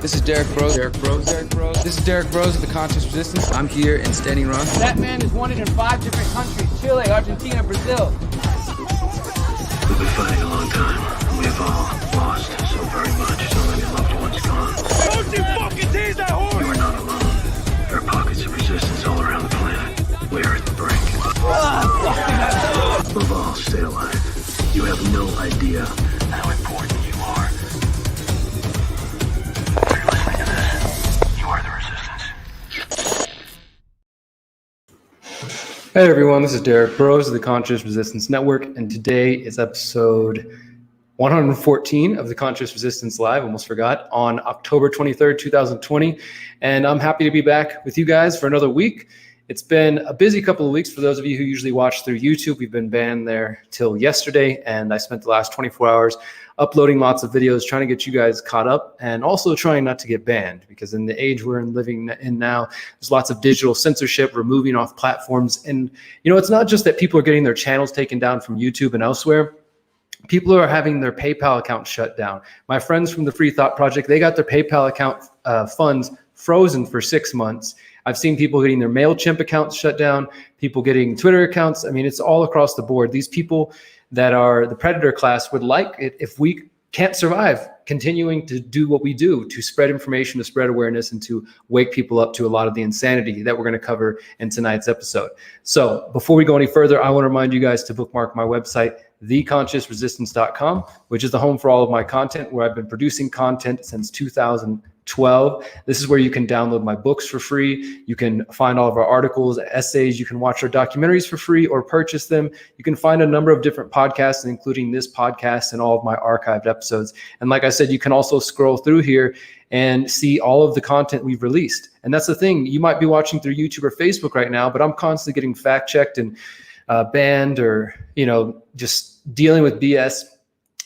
This is Derrick Broze. This is Derrick Broze of the Conscious Resistance. I'm here in Standing Rock. That man is wanted in 5 different countries: Chile, Argentina, Brazil. We've been fighting a long time. We have all lost so very much. So many loved ones gone. Don't you fucking tease that horse! You are not alone. There are pockets of resistance all around the planet. We are at the brink. Above all, stay alive. You have no idea how important you are. If you're listening to this, you are the resistance. Hey everyone, this is Derrick Broze of the Conscious Resistance Network, and today is episode 114 of the Conscious Resistance Live, almost forgot, on October 23rd, 2020, and I'm happy to be back with you guys for another week. It's been a busy couple of weeks for those of you who usually watch through YouTube. We've been banned there till yesterday, and I spent the last 24 hours uploading lots of videos, trying to get you guys caught up, and also trying not to get banned, because in the age we're living in now, there's lots of digital censorship, removing off platforms. And, you know, it's not just that people are getting their channels taken down from YouTube and elsewhere. People are having their PayPal account shut down. My friends from the Free Thought Project, they got their PayPal account funds frozen for 6 months. I've seen people getting their MailChimp accounts shut down, people getting Twitter accounts. I mean, it's all across the board. These people that are the predator class would like it if we can't survive continuing to do what we do, to spread information, to spread awareness, and to wake people up to a lot of the insanity that we're going to cover in tonight's episode. So before we go any further, I want to remind you guys to bookmark my website, theconsciousresistance.com, which is the home for all of my content, where I've been producing content since 2012. This is where you can download my books for free. You can find all of our articles, essays. You can watch our documentaries for free or purchase them. You can find a number of different podcasts, including this podcast and all of my archived episodes. And like I said, you can also scroll through here and see all of the content we've released. And that's the thing. You might be watching through YouTube or Facebook right now, but I'm constantly getting fact checked and banned, or, you know, just dealing with BS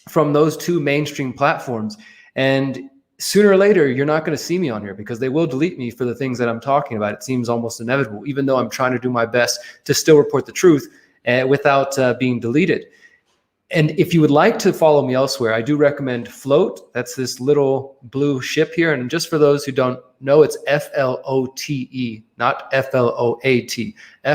from those two mainstream platforms. And sooner or later, you're not going to see me on here, because they will delete me for the things that I'm talking about. It seems almost inevitable, even though I'm trying to do my best to still report the truth without being deleted. And if you would like to follow me elsewhere, I do recommend Float. That's this little blue ship here. And just for those who don't know, it's FLOTE, not FLOAT,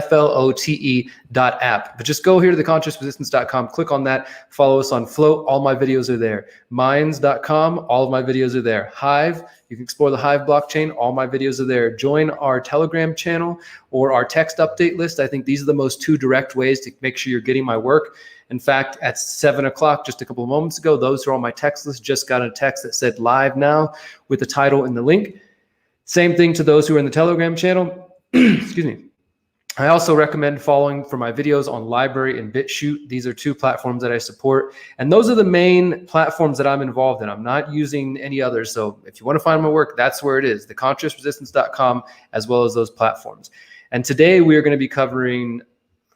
FLOTE.app. But just go here to theconsciousresistance.com, click on that, follow us on Float. All my videos are there. Minds.com, all of my videos are there. Hive, you can explore the Hive blockchain. All my videos are there. Join our Telegram channel or our text update list. I think these are the most two direct ways to make sure you're getting my work. In fact, at 7 o'clock, just a couple of moments ago, those who are on my text list just got a text that said live now with the title and the link. Same thing to those who are in the Telegram channel. Excuse me. I also recommend following for my videos on Library and BitChute. These are two platforms that I support. And those are the main platforms that I'm involved in. I'm not using any others. So if you want to find my work, that's where it is, theconsciousresistance.com, as well as those platforms. And today we are going to be covering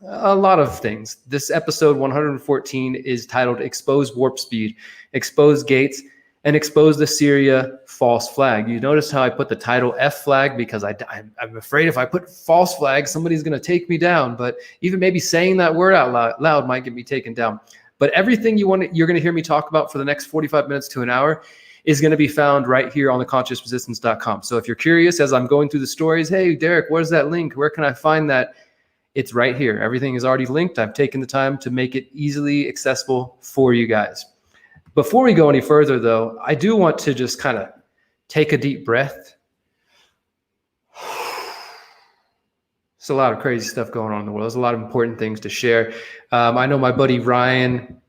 a lot of things. This episode 114 is titled Expose Warp Speed, Expose Gates, and Expose the Syria False Flag. You notice how I put the title F flag, because I'm afraid if I put false flag, somebody's going to take me down. But even maybe saying that word out loud might get me taken down. But everything you're going to hear me talk about for the next 45 minutes to an hour is going to be found right here on theconsciousresistance.com. So if you're curious as I'm going through the stories, hey, Derrick, where's that link? Where can I find that? It's right here. Everything is already linked. I've taken the time to make it easily accessible for you guys. Before we go any further, though, I do want to just kind of take a deep breath. There's a lot of crazy stuff going on in the world. There's a lot of important things to share. I know my buddy Ryan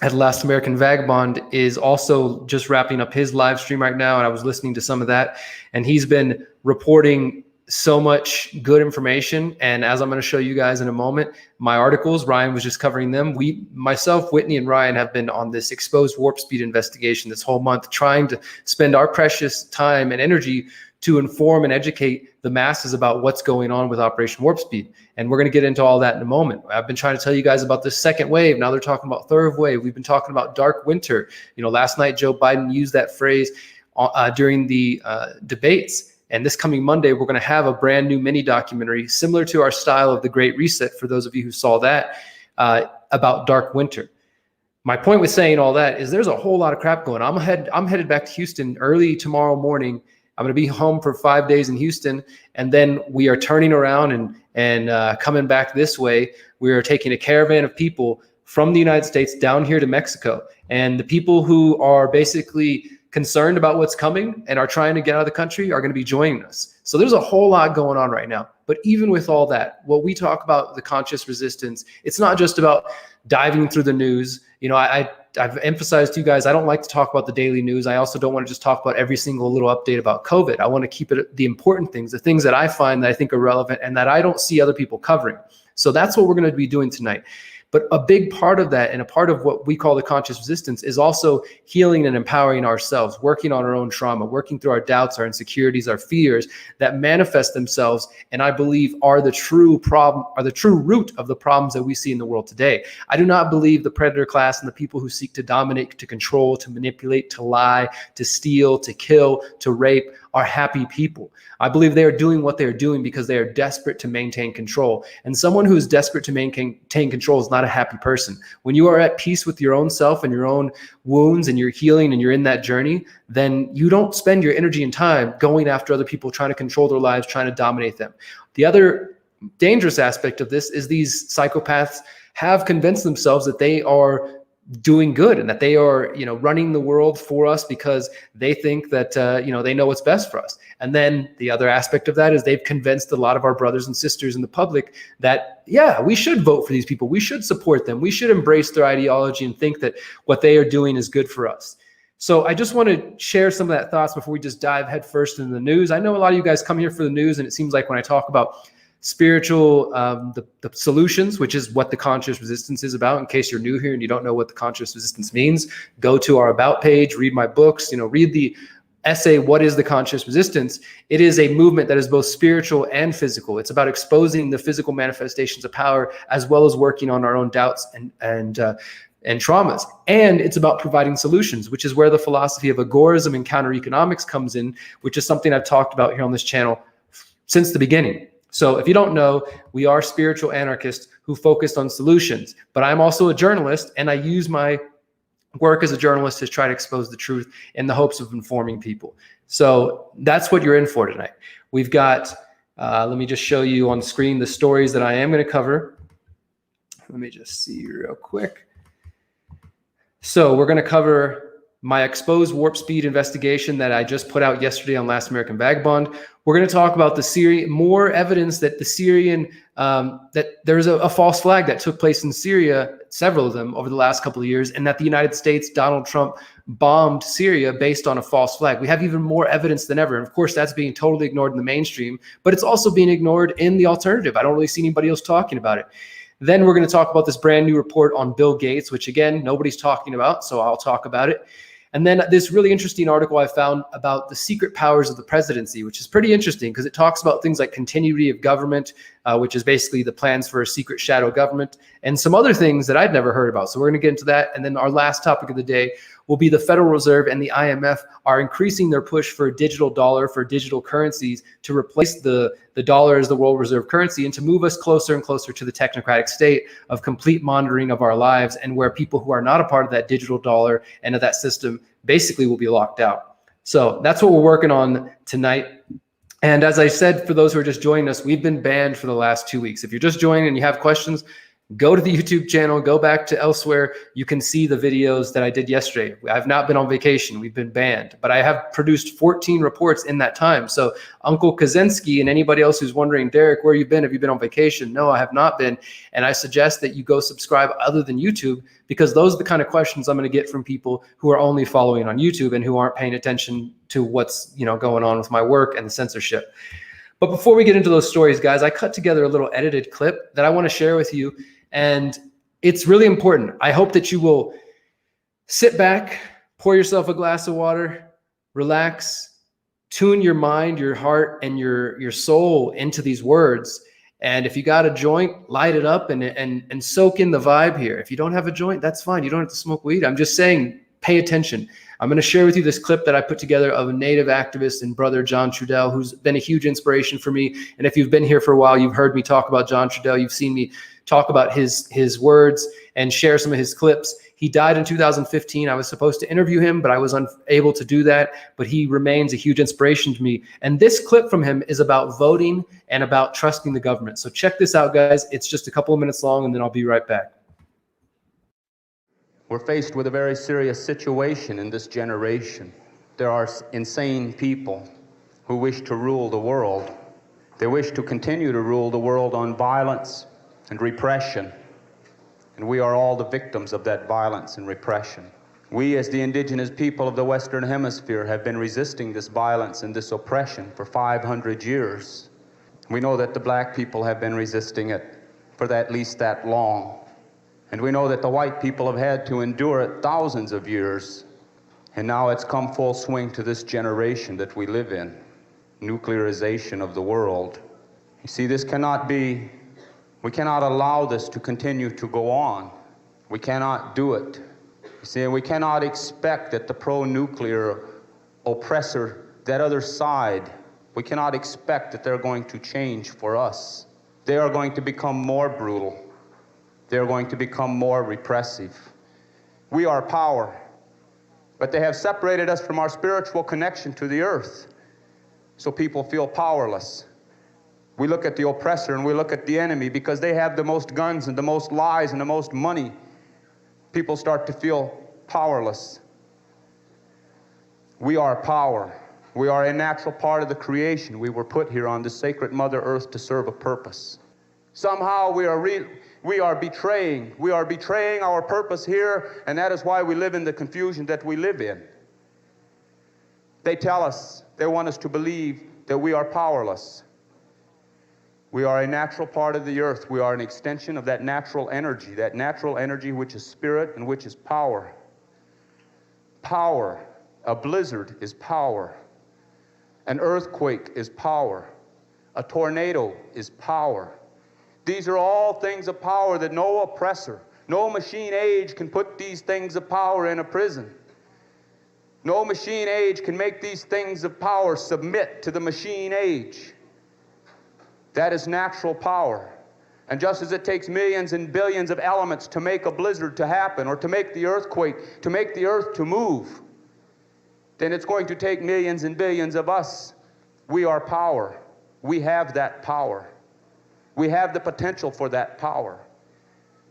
at Last American Vagabond is also just wrapping up his live stream right now, and I was listening to some of that, and he's been reporting so much good information. And as I'm going to show you guys in a moment, my articles, Ryan was just covering them. Myself, Whitney, and Ryan have been on this exposed warp speed investigation this whole month, trying to spend our precious time and energy to inform and educate the masses about what's going on with Operation Warp Speed. And we're going to get into all that in a moment. I've been trying to tell you guys about this second wave. Now they're talking about third wave. We've been talking about dark winter. You know, last night, Joe Biden used that phrase during the debates. And this coming Monday, we're going to have a brand new mini documentary similar to our style of The Great Reset, for those of you who saw that, about dark winter. My point with saying all that is there's a whole lot of crap going on. I'm headed back to Houston early tomorrow morning. I'm going to be home for 5 days in Houston, and then we are turning around and coming back this way. We are taking a caravan of people from the United States down here to Mexico, and the people who are basically concerned about what's coming and are trying to get out of the country are going to be joining us. So there's a whole lot going on right now. But even with all that, what we talk about the conscious resistance, it's not just about diving through the news. You know, I've emphasized to you guys, I don't like to talk about the daily news. I also don't want to just talk about every single little update about COVID. I want to keep it the important things, the things that I find that I think are relevant and that I don't see other people covering. So that's what we're going to be doing tonight. But a big part of that, and a part of what we call the conscious resistance, is also healing and empowering ourselves, working on our own trauma, working through our doubts, our insecurities, our fears that manifest themselves, and I believe are the true problem, are the true root of the problems that we see in the world today. I do not believe the predator class and the people who seek to dominate, to control, to manipulate, to lie, to steal, to kill, to rape are happy people. I believe they are doing what they're doing because they are desperate to maintain control. And someone who is desperate to maintain control is not a happy person. When you are at peace with your own self and your own wounds and you're healing and you're in that journey, then you don't spend your energy and time going after other people, trying to control their lives, trying to dominate them. The other dangerous aspect of this is these psychopaths have convinced themselves that they are doing good and that they are, you know, running the world for us because they think that, you know, they know what's best for us. And then the other aspect of that is they've convinced a lot of our brothers and sisters in the public that, yeah, we should vote for these people. We should support them. We should embrace their ideology and think that what they are doing is good for us. So I just want to share some of that thoughts before we just dive headfirst into the news. I know a lot of you guys come here for the news, and it seems like when I talk about spiritual, the solutions, which is what the conscious resistance is about. In case you're new here and you don't know what the conscious resistance means, go to our about page, read my books, you know, read the essay, What is the Conscious Resistance? It is a movement that is both spiritual and physical. It's about exposing the physical manifestations of power as well as working on our own doubts and traumas. And it's about providing solutions, which is where the philosophy of agorism and counter economics comes in, which is something I've talked about here on this channel since the beginning. So if you don't know, we are spiritual anarchists who focused on solutions, but I'm also a journalist, and I use my work as a journalist to try to expose the truth in the hopes of informing people. So that's what you're in for tonight. We've got, let me just show you on screen the stories that I am going to cover. Let me just see real quick. So we're going to cover my exposed warp speed investigation that I just put out yesterday on Last American Vagabond. We're going to talk about the Syrian, more evidence that the Syrian, that there's a false flag that took place in Syria, several of them over the last couple of years, and that the United States, Donald Trump, bombed Syria based on a false flag. We have even more evidence than ever. And of course, that's being totally ignored in the mainstream, but it's also being ignored in the alternative. I don't really see anybody else talking about it. Then we're going to talk about this brand new report on Bill Gates, which again, nobody's talking about, so I'll talk about it. And then this really interesting article I found about the secret powers of the presidency, which is pretty interesting because it talks about things like continuity of government, which is basically the plans for a secret shadow government, and some other things that I'd never heard about. So we're going to get into that. And then our last topic of the day will be the Federal Reserve and the IMF are increasing their push for a digital dollar, for digital currencies to replace the dollar as the world reserve currency and to move us closer and closer to the technocratic state of complete monitoring of our lives, and where people who are not a part of that digital dollar and of that system basically will be locked out. So that's what we're working on tonight. And as I said, for those who are just joining us, we've been banned for the last 2 weeks. If you're just joining and you have questions, go to the YouTube channel, go back to elsewhere. You can see the videos that I did yesterday. I've not been on vacation. We've been banned, but I have produced 14 reports in that time. So Uncle Kaczynski and anybody else who's wondering, Derrick, where you been? Have you been on vacation? No, I have not been. And I suggest that you go subscribe other than YouTube, because those are the kind of questions I'm going to get from people who are only following on YouTube and who aren't paying attention to what's, you know, going on with my work and the censorship. But before we get into those stories, guys, I cut together a little edited clip that I want to share with you. And it's really important. I hope that you will sit back, pour yourself a glass of water, relax, tune your mind, your heart, and your soul into these words. And if you got a joint, light it up and soak in the vibe here. If you don't have a joint, that's fine. You don't have to smoke weed. I'm just saying, pay attention. I'm going to share with you this clip that I put together of a Native activist and brother, John Trudell, who's been a huge inspiration for me. And if you've been here for a while, you've heard me talk about John Trudell. You've seen me talk about his words and share some of his clips. He died in 2015. I was supposed to interview him, but I was unable to do that. But he remains a huge inspiration to me. And this clip from him is about voting and about trusting the government. So check this out, guys. It's just a couple of minutes long, and then I'll be right back. We're faced with a very serious situation in this generation. There are insane people who wish to rule the world. They wish to continue to rule the world on violence and repression. And we are all the victims of that violence and repression. We, as the indigenous people of the Western Hemisphere, have been resisting this violence and this oppression for 500 years. We know that the black people have been resisting it for at least that long. And we know that the white people have had to endure it thousands of years. And now it's come full swing to this generation that we live in. Nuclearization of the world. You see, this cannot be, we cannot allow this to continue to go on. We cannot do it. You see, and we cannot expect that the pro-nuclear oppressor, that other side, we cannot expect that they're going to change for us. They are going to become more brutal. They're going to become more repressive. We are power, but they have separated us from our spiritual connection to the earth, so people feel powerless. We look at the oppressor and we look at the enemy because they have the most guns and the most lies and the most money. People start to feel powerless. We are power. We are a natural part of the creation. We were put here on this sacred Mother Earth to serve a purpose. Somehow we are betraying our purpose here, and that is why we live in the confusion that we live in. They tell us, they want us to believe that we are powerless. We are a natural part of the earth. We are an extension of that natural energy which is spirit and which is power. Power. A blizzard is power. An earthquake is power. A tornado is power. These are all things of power that no oppressor, no machine age can put these things of power in a prison. No machine age can make these things of power submit to the machine age. That is natural power. And just as it takes millions and billions of elements to make a blizzard to happen, or to make the earthquake, to make the earth to move, then it's going to take millions and billions of us. We are power. We have that power. We have the potential for that power.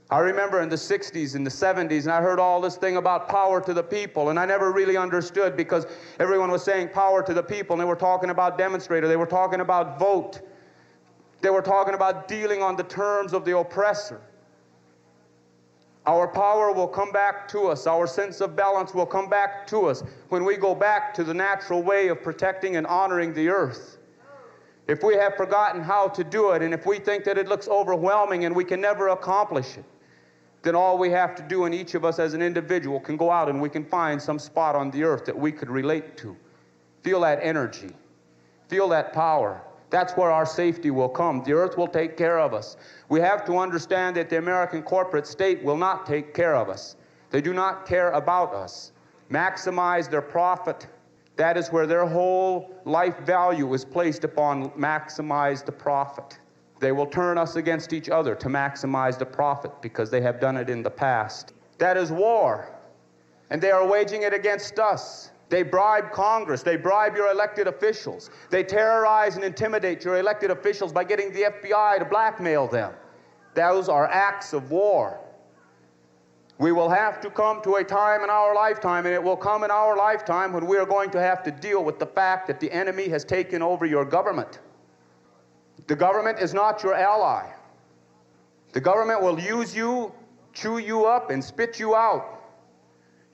I remember in the 60s and the 70s, and I heard all this thing about power to the people, and I never really understood because everyone was saying power to the people, and they were talking about demonstrator, they were talking about vote, they were talking about dealing on the terms of the oppressor. Our power will come back to us, our sense of balance will come back to us when we go back to the natural way of protecting and honoring the earth. If we have forgotten how to do it, and if we think that it looks overwhelming and we can never accomplish it, then all we have to do, and each of us as an individual can go out and we can find some spot on the earth that we could relate to. Feel that energy. Feel that power. That's where our safety will come. The earth will take care of us. We have to understand that the American corporate state will not take care of us. They do not care about us. Maximize their profit. That is where their whole life value is placed upon maximize the profit. They will turn us against each other to maximize the profit because they have done it in the past. That is war, and they are waging it against us. They bribe Congress. They bribe your elected officials. They terrorize and intimidate your elected officials by getting the FBI to blackmail them. Those are acts of war. We will have to come to a time in our lifetime, and it will come in our lifetime when we are going to have to deal with the fact that the enemy has taken over your government. The government is not your ally. The government will use you, chew you up, and spit you out.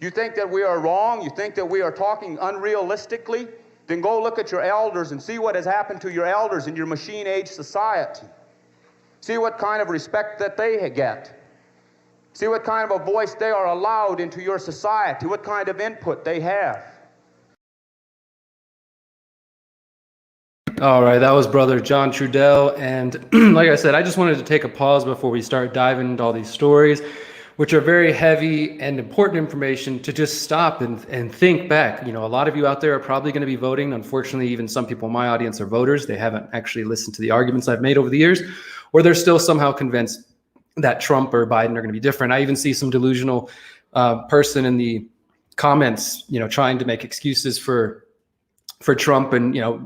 You think that we are wrong? You think that we are talking unrealistically? Then go look at your elders and see what has happened to your elders in your machine-age society. See what kind of respect that they get. See what kind of a voice they are allowed into your society, what kind of input they have. All right, that was brother John Trudell. And like I said, I just wanted to take a pause before we start diving into all these stories. which are very heavy and important information to just stop and think back. You know, a lot of you out there are probably going to be voting. Unfortunately, even some people in my audience are voters. They haven't actually listened to the arguments I've made over the years, or they're still somehow convinced that Trump or Biden are going to be different. I even see some delusional person in the comments, you know, trying to make excuses for Trump and, you know,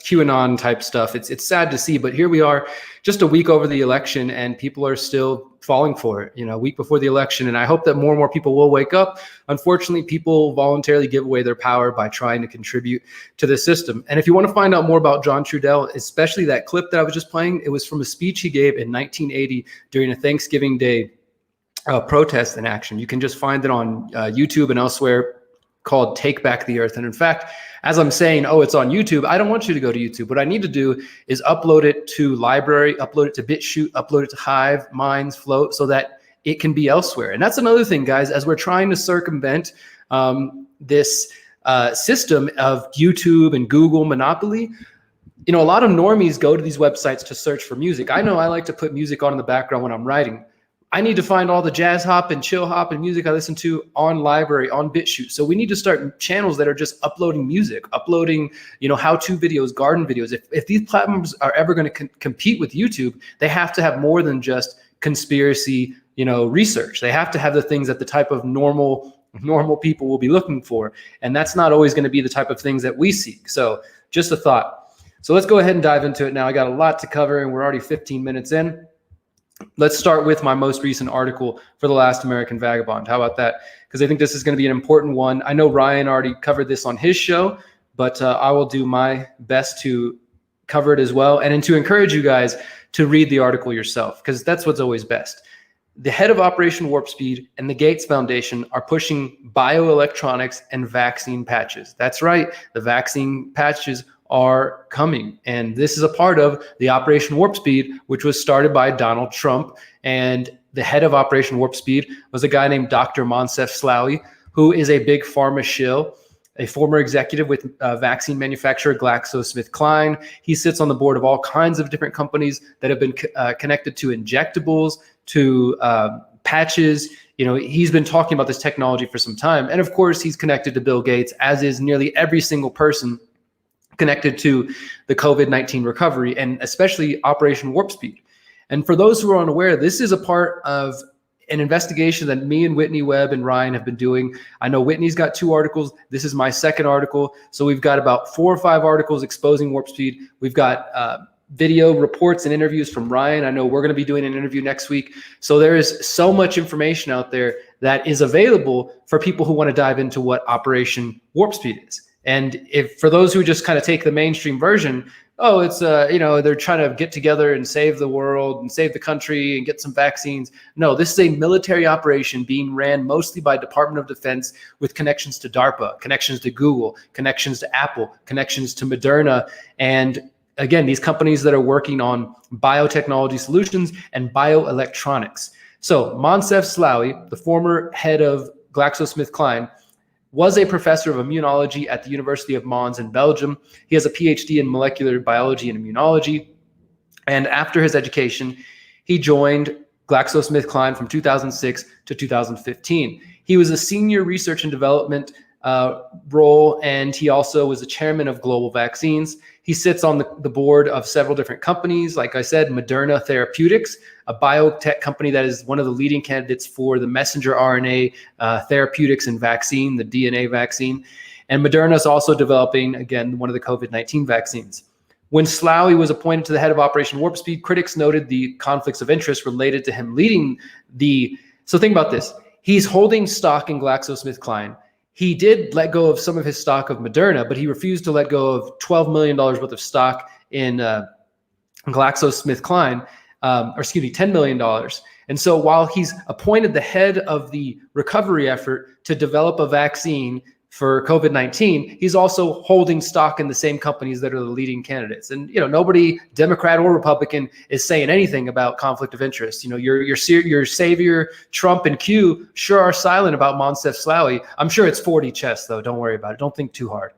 QAnon type stuff. It's sad to see, but here we are just a week over the election and people are still falling for it, you know, a week before the election. And I hope that more and more people will wake up. Unfortunately, people voluntarily give away their power by trying to contribute to the system. And if you want to find out more about John Trudell, especially that clip that I was just playing, it was from a speech he gave in 1980 during a Thanksgiving Day protest in action. You can just find it on YouTube and elsewhere, called Take Back the Earth. And in fact, as I'm saying, oh, it's on YouTube, I don't want you to go to YouTube. What I need to do is upload it to Library, upload it to BitChute, upload it to Hive, Minds, Float, so that it can be elsewhere. And that's another thing, guys, as we're trying to circumvent this system of YouTube and Google monopoly. You know, a lot of normies go to these websites to search for music. I know I like to put music on in the background when I'm writing. I need to find all the jazz hop and chill hop and music I listen to on Library, on BitChute. So we need to start channels that are just uploading music, uploading, you know, how-to videos, garden videos. If these platforms are ever going to compete with YouTube, they have to have more than just conspiracy, you know, research. They have to have the things that the type of normal people will be looking for. And that's not always going to be the type of things that we seek. So just a thought. So let's go ahead and dive into it now. I got a lot to cover and we're already 15 minutes in. Let's start with my most recent article for The Last American Vagabond. How about that? Because I think this is going to be an important one. I know Ryan already covered this on his show, but I will do my best to cover it as well. And to encourage you guys to read the article yourself, because that's what's always best. The head of Operation Warp Speed and the Gates Foundation are pushing bioelectronics and vaccine patches. That's right. The vaccine patches are coming. And this is a part of the Operation Warp Speed, which was started by Donald Trump. And the head of Operation Warp Speed was a guy named Dr. Moncef Slaoui, who is a big pharma shill, a former executive with vaccine manufacturer GlaxoSmithKline. He sits on the board of all kinds of different companies that have been connected to injectables, to patches. You know, he's been talking about this technology for some time. And of course, he's connected to Bill Gates, as is nearly every single person connected to the COVID-19 recovery, and especially Operation Warp Speed. And for those who are unaware, this is a part of an investigation that me and Whitney Webb and Ryan have been doing. I know Whitney's got 2 articles. This is my second article. So we've got about 4 or 5 articles exposing Warp Speed. We've got video reports and interviews from Ryan. I know we're going to be doing an interview next week. So there is so much information out there that is available for people who want to dive into what Operation Warp Speed is. And if for those who just kind of take the mainstream version, oh, it's you know, they're trying to get together and save the world and save the country and get some vaccines. No, this is a military operation being ran mostly by Department of Defense with connections to DARPA, connections to Google, connections to Apple, connections to Moderna. And again, these companies that are working on biotechnology solutions and bioelectronics. So Moncef Slaoui, the former head of GlaxoSmithKline, was a professor of immunology at the University of Mons in Belgium. He has a PhD in molecular biology and immunology. And after his education, he joined GlaxoSmithKline from 2006 to 2015. He was a senior research and development role, and he also was the chairman of Global Vaccines. He sits on the board of several different companies. Like I said, Moderna Therapeutics, a biotech company that is one of the leading candidates for the messenger RNA therapeutics and vaccine, the DNA vaccine. And Moderna is also developing, again, one of the COVID-19 vaccines. When Slaoui was appointed to the head of Operation Warp Speed, critics noted the conflicts of interest related to him leading the... So think about this. He's holding stock in GlaxoSmithKline. He did let go of some of his stock of Moderna, but he refused to let go of $12 million worth of stock in GlaxoSmithKline, or excuse me, $10 million. And so while he's appointed the head of the recovery effort to develop a vaccine for COVID-19, he's also holding stock in the same companies that are the leading candidates. And, you know, nobody, Democrat or Republican, is saying anything about conflict of interest. You know, your savior, Trump and Q, sure are silent about Moncef Slaoui. I'm sure it's 40 chess, though. Don't worry about it. Don't think too hard.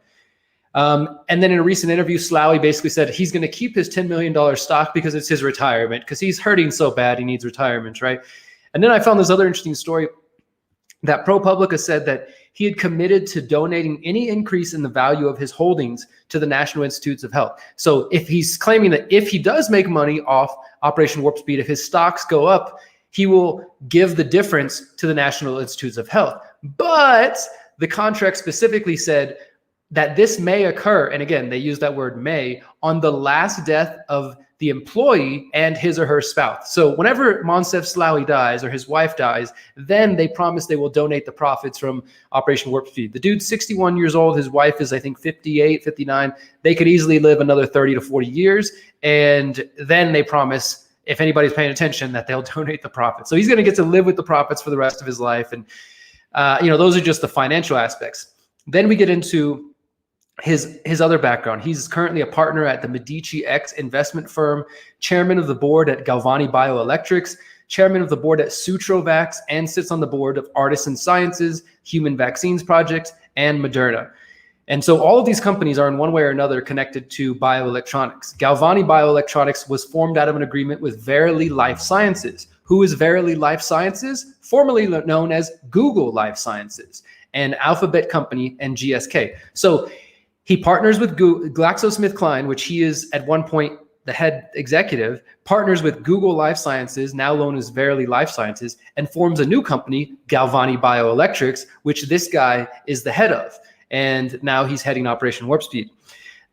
And then in a recent interview, Slaoui basically said he's going to keep his $10 million stock because it's his retirement, because he's hurting so bad he needs retirement, right? And then I found this other interesting story that ProPublica said that he had committed to donating any increase in the value of his holdings to the National Institutes of Health. So if he's claiming that if he does make money off Operation Warp Speed, if his stocks go up, he will give the difference to the National Institutes of Health. But the contract specifically said that this may occur, and again, they use that word may, on the last death of the employee and his or her spouse. So whenever Moncef Slaoui dies or his wife dies, then they promise they will donate the profits from Operation Warp Speed. The dude's 61 years old. His wife is, I think, 58, 59. They could easily live another 30 to 40 years. And then they promise, if anybody's paying attention, that they'll donate the profits. So he's going to get to live with the profits for the rest of his life. And, those are just the financial aspects. Then we get into his other background. He's currently a partner at the Medici X investment firm, chairman of the board at Galvani Bioelectrics, chairman of the board at Sutrovax, and sits on the board of Artisan Sciences, Human Vaccines Project, and Moderna. And so all of these companies are in one way or another connected to bioelectronics. Galvani Bioelectronics was formed out of an agreement with Verily Life Sciences. Who is Verily Life Sciences? Formerly known as Google Life Sciences, an Alphabet company, and GSK. So he partners with GlaxoSmithKline, which he is at one point the head executive, partners with Google Life Sciences, now known as Verily Life Sciences, and forms a new company, Galvani Bioelectrics, which this guy is the head of. And now he's heading Operation Warp Speed.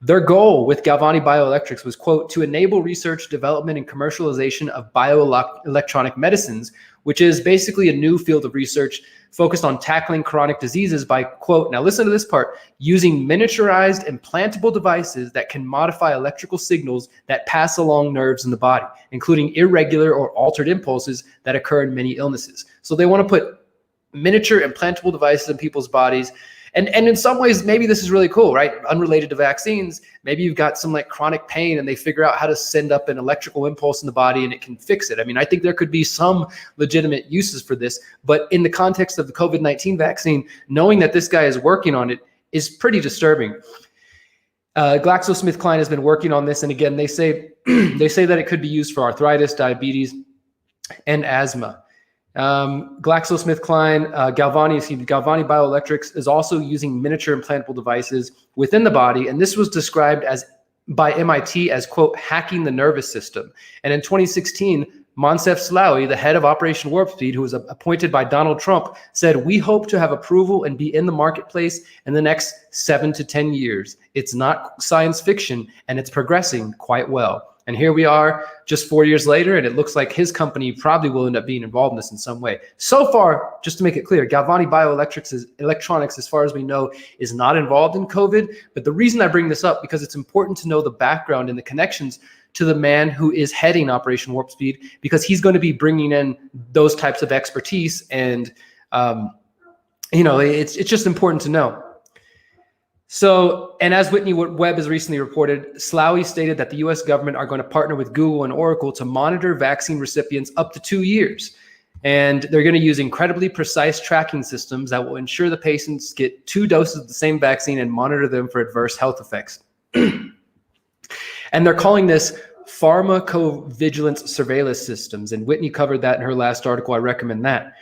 Their goal with Galvani Bioelectrics was, quote, to enable research, development, and commercialization of bioelectronic medicines, which is basically a new field of research focused on tackling chronic diseases by, quote, now listen to this part, using miniaturized implantable devices that can modify electrical signals that pass along nerves in the body, including irregular or altered impulses that occur in many illnesses. So they want to put miniature implantable devices in people's bodies. And in some ways, maybe this is really cool, right? Unrelated to vaccines, maybe you've got some like chronic pain and they figure out how to send up an electrical impulse in the body and it can fix it. I mean, I think there could be some legitimate uses for this, but in the context of the COVID-19 vaccine, knowing that this guy is working on it is pretty disturbing. GlaxoSmithKline has been working on this. And again, they say that it could be used for arthritis, diabetes, and asthma. GlaxoSmithKline, Galvani Bioelectrics is also using miniature implantable devices within the body. And this was described by MIT as, quote, hacking the nervous system. And in 2016, Moncef Slaoui, the head of Operation Warp Speed, who was appointed by Donald Trump, said, we hope to have approval and be in the marketplace in the next 7 to 10 years. It's not science fiction and it's progressing quite well. And here we are just 4 years later, and it looks like his company probably will end up being involved in this in some way. So far, just to make it clear, Galvani Bioelectronics, as far as we know, is not involved in COVID. But the reason I bring this up, because it's important to know the background and the connections to the man who is heading Operation Warp Speed, because he's going to be bringing in those types of expertise. And, it's just important to know. So, and as Whitney Webb has recently reported, Slaoui stated that the U.S. government are going to partner with Google and Oracle to monitor vaccine recipients up to 2 years. And they're going to use incredibly precise tracking systems that will ensure the patients get 2 doses of the same vaccine and monitor them for adverse health effects. And they're calling this pharmacovigilance surveillance systems. And Whitney covered that in her last article. I recommend that.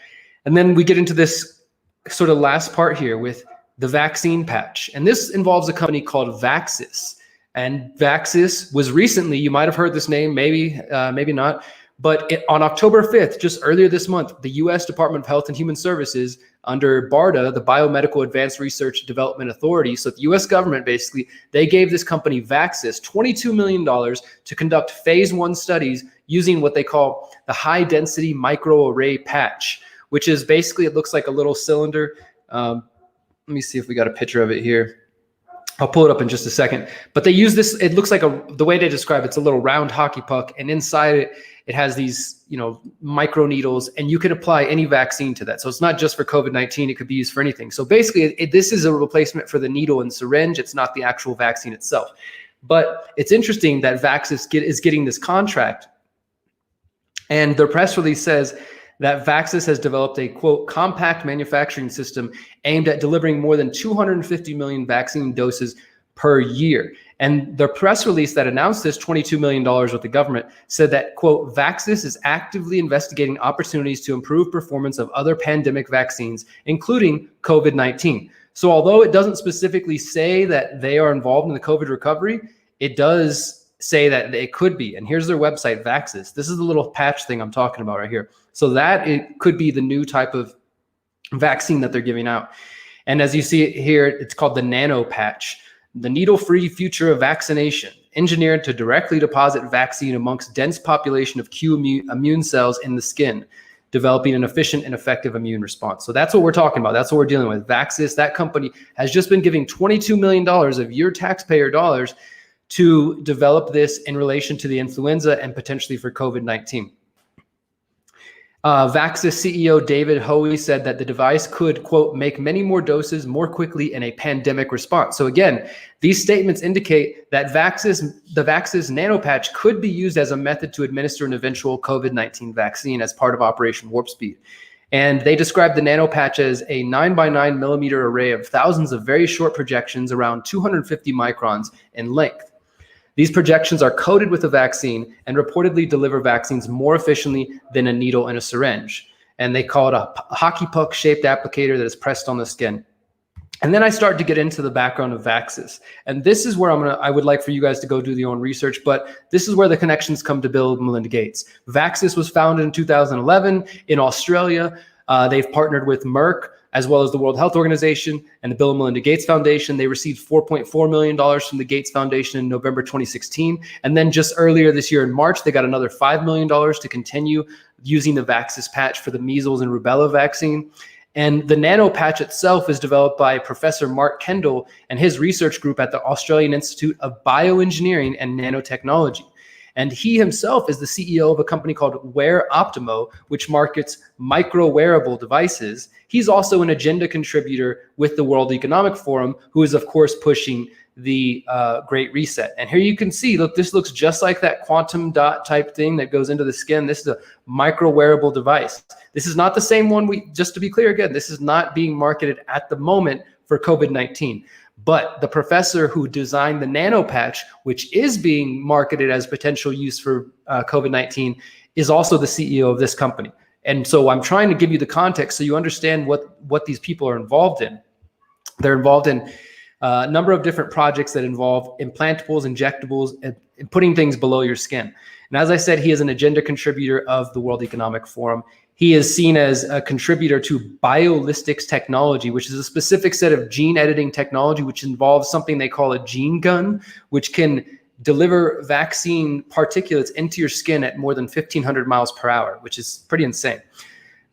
And then we get into this sort of last part here with the vaccine patch. And this involves a company called Vaxxis. And Vaxxis was recently, you might have heard this name, maybe not, but on October 5th, just earlier this month, the U.S. Department of Health and Human Services, under BARDA, the Biomedical Advanced Research Development Authority, so the U.S. government basically, they gave this company Vaxxis $22 million to conduct phase 1 studies using what they call the high density microarray patch, which is basically, it looks like a little cylinder. Let me see if we got a picture of it here. I'll pull it up in just a second. But they use this, it looks like the way they describe it's a little round hockey puck. And inside it has these, micro needles, and you can apply any vaccine to that. So it's not just for COVID-19, it could be used for anything. So basically this is a replacement for the needle and syringe. It's not the actual vaccine itself. But it's interesting that Vaxxis is getting this contract. And their press release says that Vaxxis has developed a, quote, compact manufacturing system aimed at delivering more than 250 million vaccine doses per year. And the press release that announced this $22 million with the government said that, quote, Vaxis is actively investigating opportunities to improve performance of other pandemic vaccines, including COVID-19. So although it doesn't specifically say that they are involved in the COVID recovery, it does say that it could be. And here's their website, Vaxis. This is the little patch thing I'm talking about right here. So that it could be the new type of vaccine that they're giving out. And as you see it here, it's called the nano patch. The needle-free future of vaccination, engineered to directly deposit vaccine amongst dense population of Q immune cells in the skin, developing an efficient and effective immune response. So that's what we're talking about. That's what we're dealing with. Vaxis, that company, has just been giving $22 million of your taxpayer dollars to develop this in relation to the influenza and potentially for COVID-19. Vaxis CEO David Hoey said that the device could, quote, make many more doses more quickly in a pandemic response. So again, these statements indicate that the Vaxis nanopatch could be used as a method to administer an eventual COVID-19 vaccine as part of Operation Warp Speed. And they described the nanopatch as a 9x9 millimeter array of thousands of very short projections around 250 microns in length. These projections are coated with a vaccine and reportedly deliver vaccines more efficiently than a needle and a syringe. And they call it a hockey puck shaped applicator that is pressed on the skin. And then I start to get into the background of Vaxis. And this is where I would like for you guys to go do your own research, but this is where the connections come to Bill and Melinda Gates. Vaxis was founded in 2011 in Australia. They've partnered with Merck, as well as the World Health Organization and the Bill and Melinda Gates Foundation. They received $4.4 million from the Gates Foundation in November 2016. And then just earlier this year in March, they got another $5 million to continue using the Vaxis patch for the measles and rubella vaccine. And the nano patch itself is developed by Professor Mark Kendall and his research group at the Australian Institute of Bioengineering and Nanotechnology. And he himself is the CEO of a company called Wear Optimo, which markets micro-wearable devices. He's also an agenda contributor with the World Economic Forum, who is, of course, pushing the Great Reset. And here you can see, look, this looks just like that quantum dot type thing that goes into the skin. This is a micro-wearable device. This is not the same one just to be clear again, this is not being marketed at the moment for COVID-19. But the professor who designed the nano patch, which is being marketed as potential use for COVID-19, is also the CEO of this company. And so I'm trying to give you the context so you understand what these people are involved in. They're involved in a number of different projects that involve implantables, injectables, and putting things below your skin. And as I said, he is an agenda contributor of the World Economic Forum. He is seen as a contributor to biolistics technology, which is a specific set of gene editing technology, which involves something they call a gene gun, which can deliver vaccine particulates into your skin at more than 1,500 miles per hour, which is pretty insane.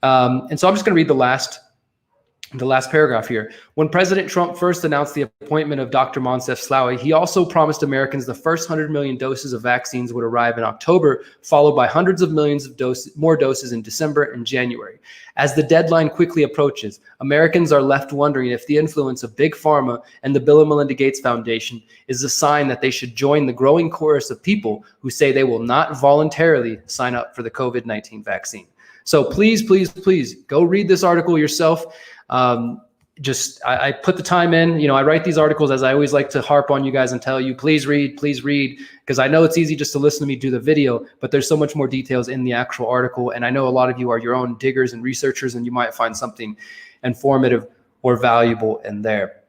And so I'm just going to read the last paragraph here. When President Trump first announced the appointment of Dr. Moncef Slaoui, he also promised Americans the first 100 million doses of vaccines would arrive in October, followed by hundreds of millions of more doses in December and January. As the deadline quickly approaches, Americans are left wondering if the influence of Big Pharma and the Bill and Melinda Gates Foundation is a sign that they should join the growing chorus of people who say they will not voluntarily sign up for the COVID-19 vaccine. So please, please, please go read this article yourself. I put the time in, I write these articles as I always like to harp on you guys and tell you, please read, because I know it's easy just to listen to me do the video, but there's so much more details in the actual article. And I know a lot of you are your own diggers and researchers, and you might find something informative or valuable in there.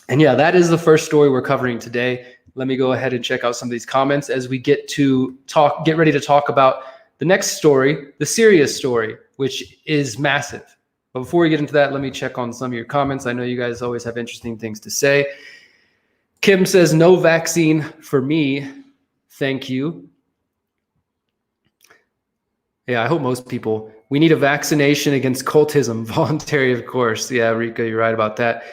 And yeah, that is the first story we're covering today. Let me go ahead and check out some of these comments as we get ready to talk about the next story, the Syria story, which is massive. But before we get into that, let me check on some of your comments. I know you guys always have interesting things to say. Kim says, no vaccine for me. Thank you. Yeah, I hope most people, we need a vaccination against cultism. Voluntary, of course. Yeah, Rika, you're right about that.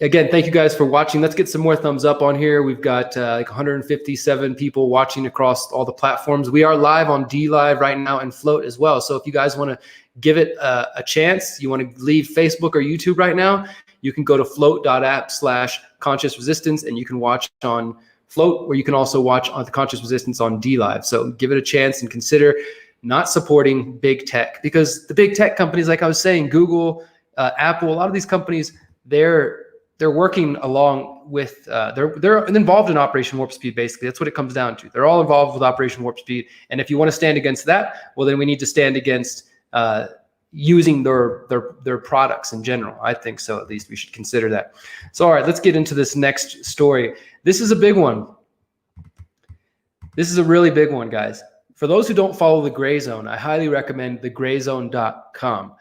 Again, thank you guys for watching. Let's get some more thumbs up on here. We've got like 157 people watching across all the platforms. We are live on DLive right now and Float as well. So if you guys want to give it a chance, you want to leave Facebook or YouTube right now, you can go to float.app/conscious resistance and you can watch on Float, or you can also watch on the Conscious Resistance on DLive. So give it a chance and consider not supporting big tech, because the big tech companies, like I was saying, Google, Apple, a lot of these companies, they're they're working along with they're involved in Operation Warp Speed. Basically, that's what it comes down to. They're all involved with Operation Warp Speed, and if you want to stand against that, well, then we need to stand against using their products in general. I think so. At least we should consider that. So, all right, let's get into this next story. This is a big one. This is a really big one, guys. For those who don't follow the Gray Zone, I highly recommend thegrayzone.com.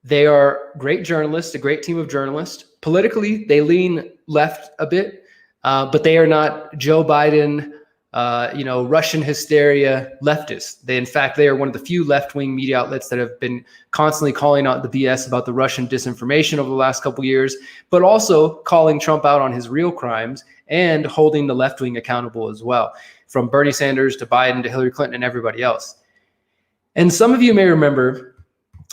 They are great journalists, a great team of journalists. Politically, they lean left a bit, but they are not Joe Biden, Russian hysteria leftists. In fact, they are one of the few left-wing media outlets that have been constantly calling out the BS about the Russian disinformation over the last couple of years, but also calling Trump out on his real crimes and holding the left-wing accountable as well, from Bernie Sanders to Biden to Hillary Clinton and everybody else. And some of you may remember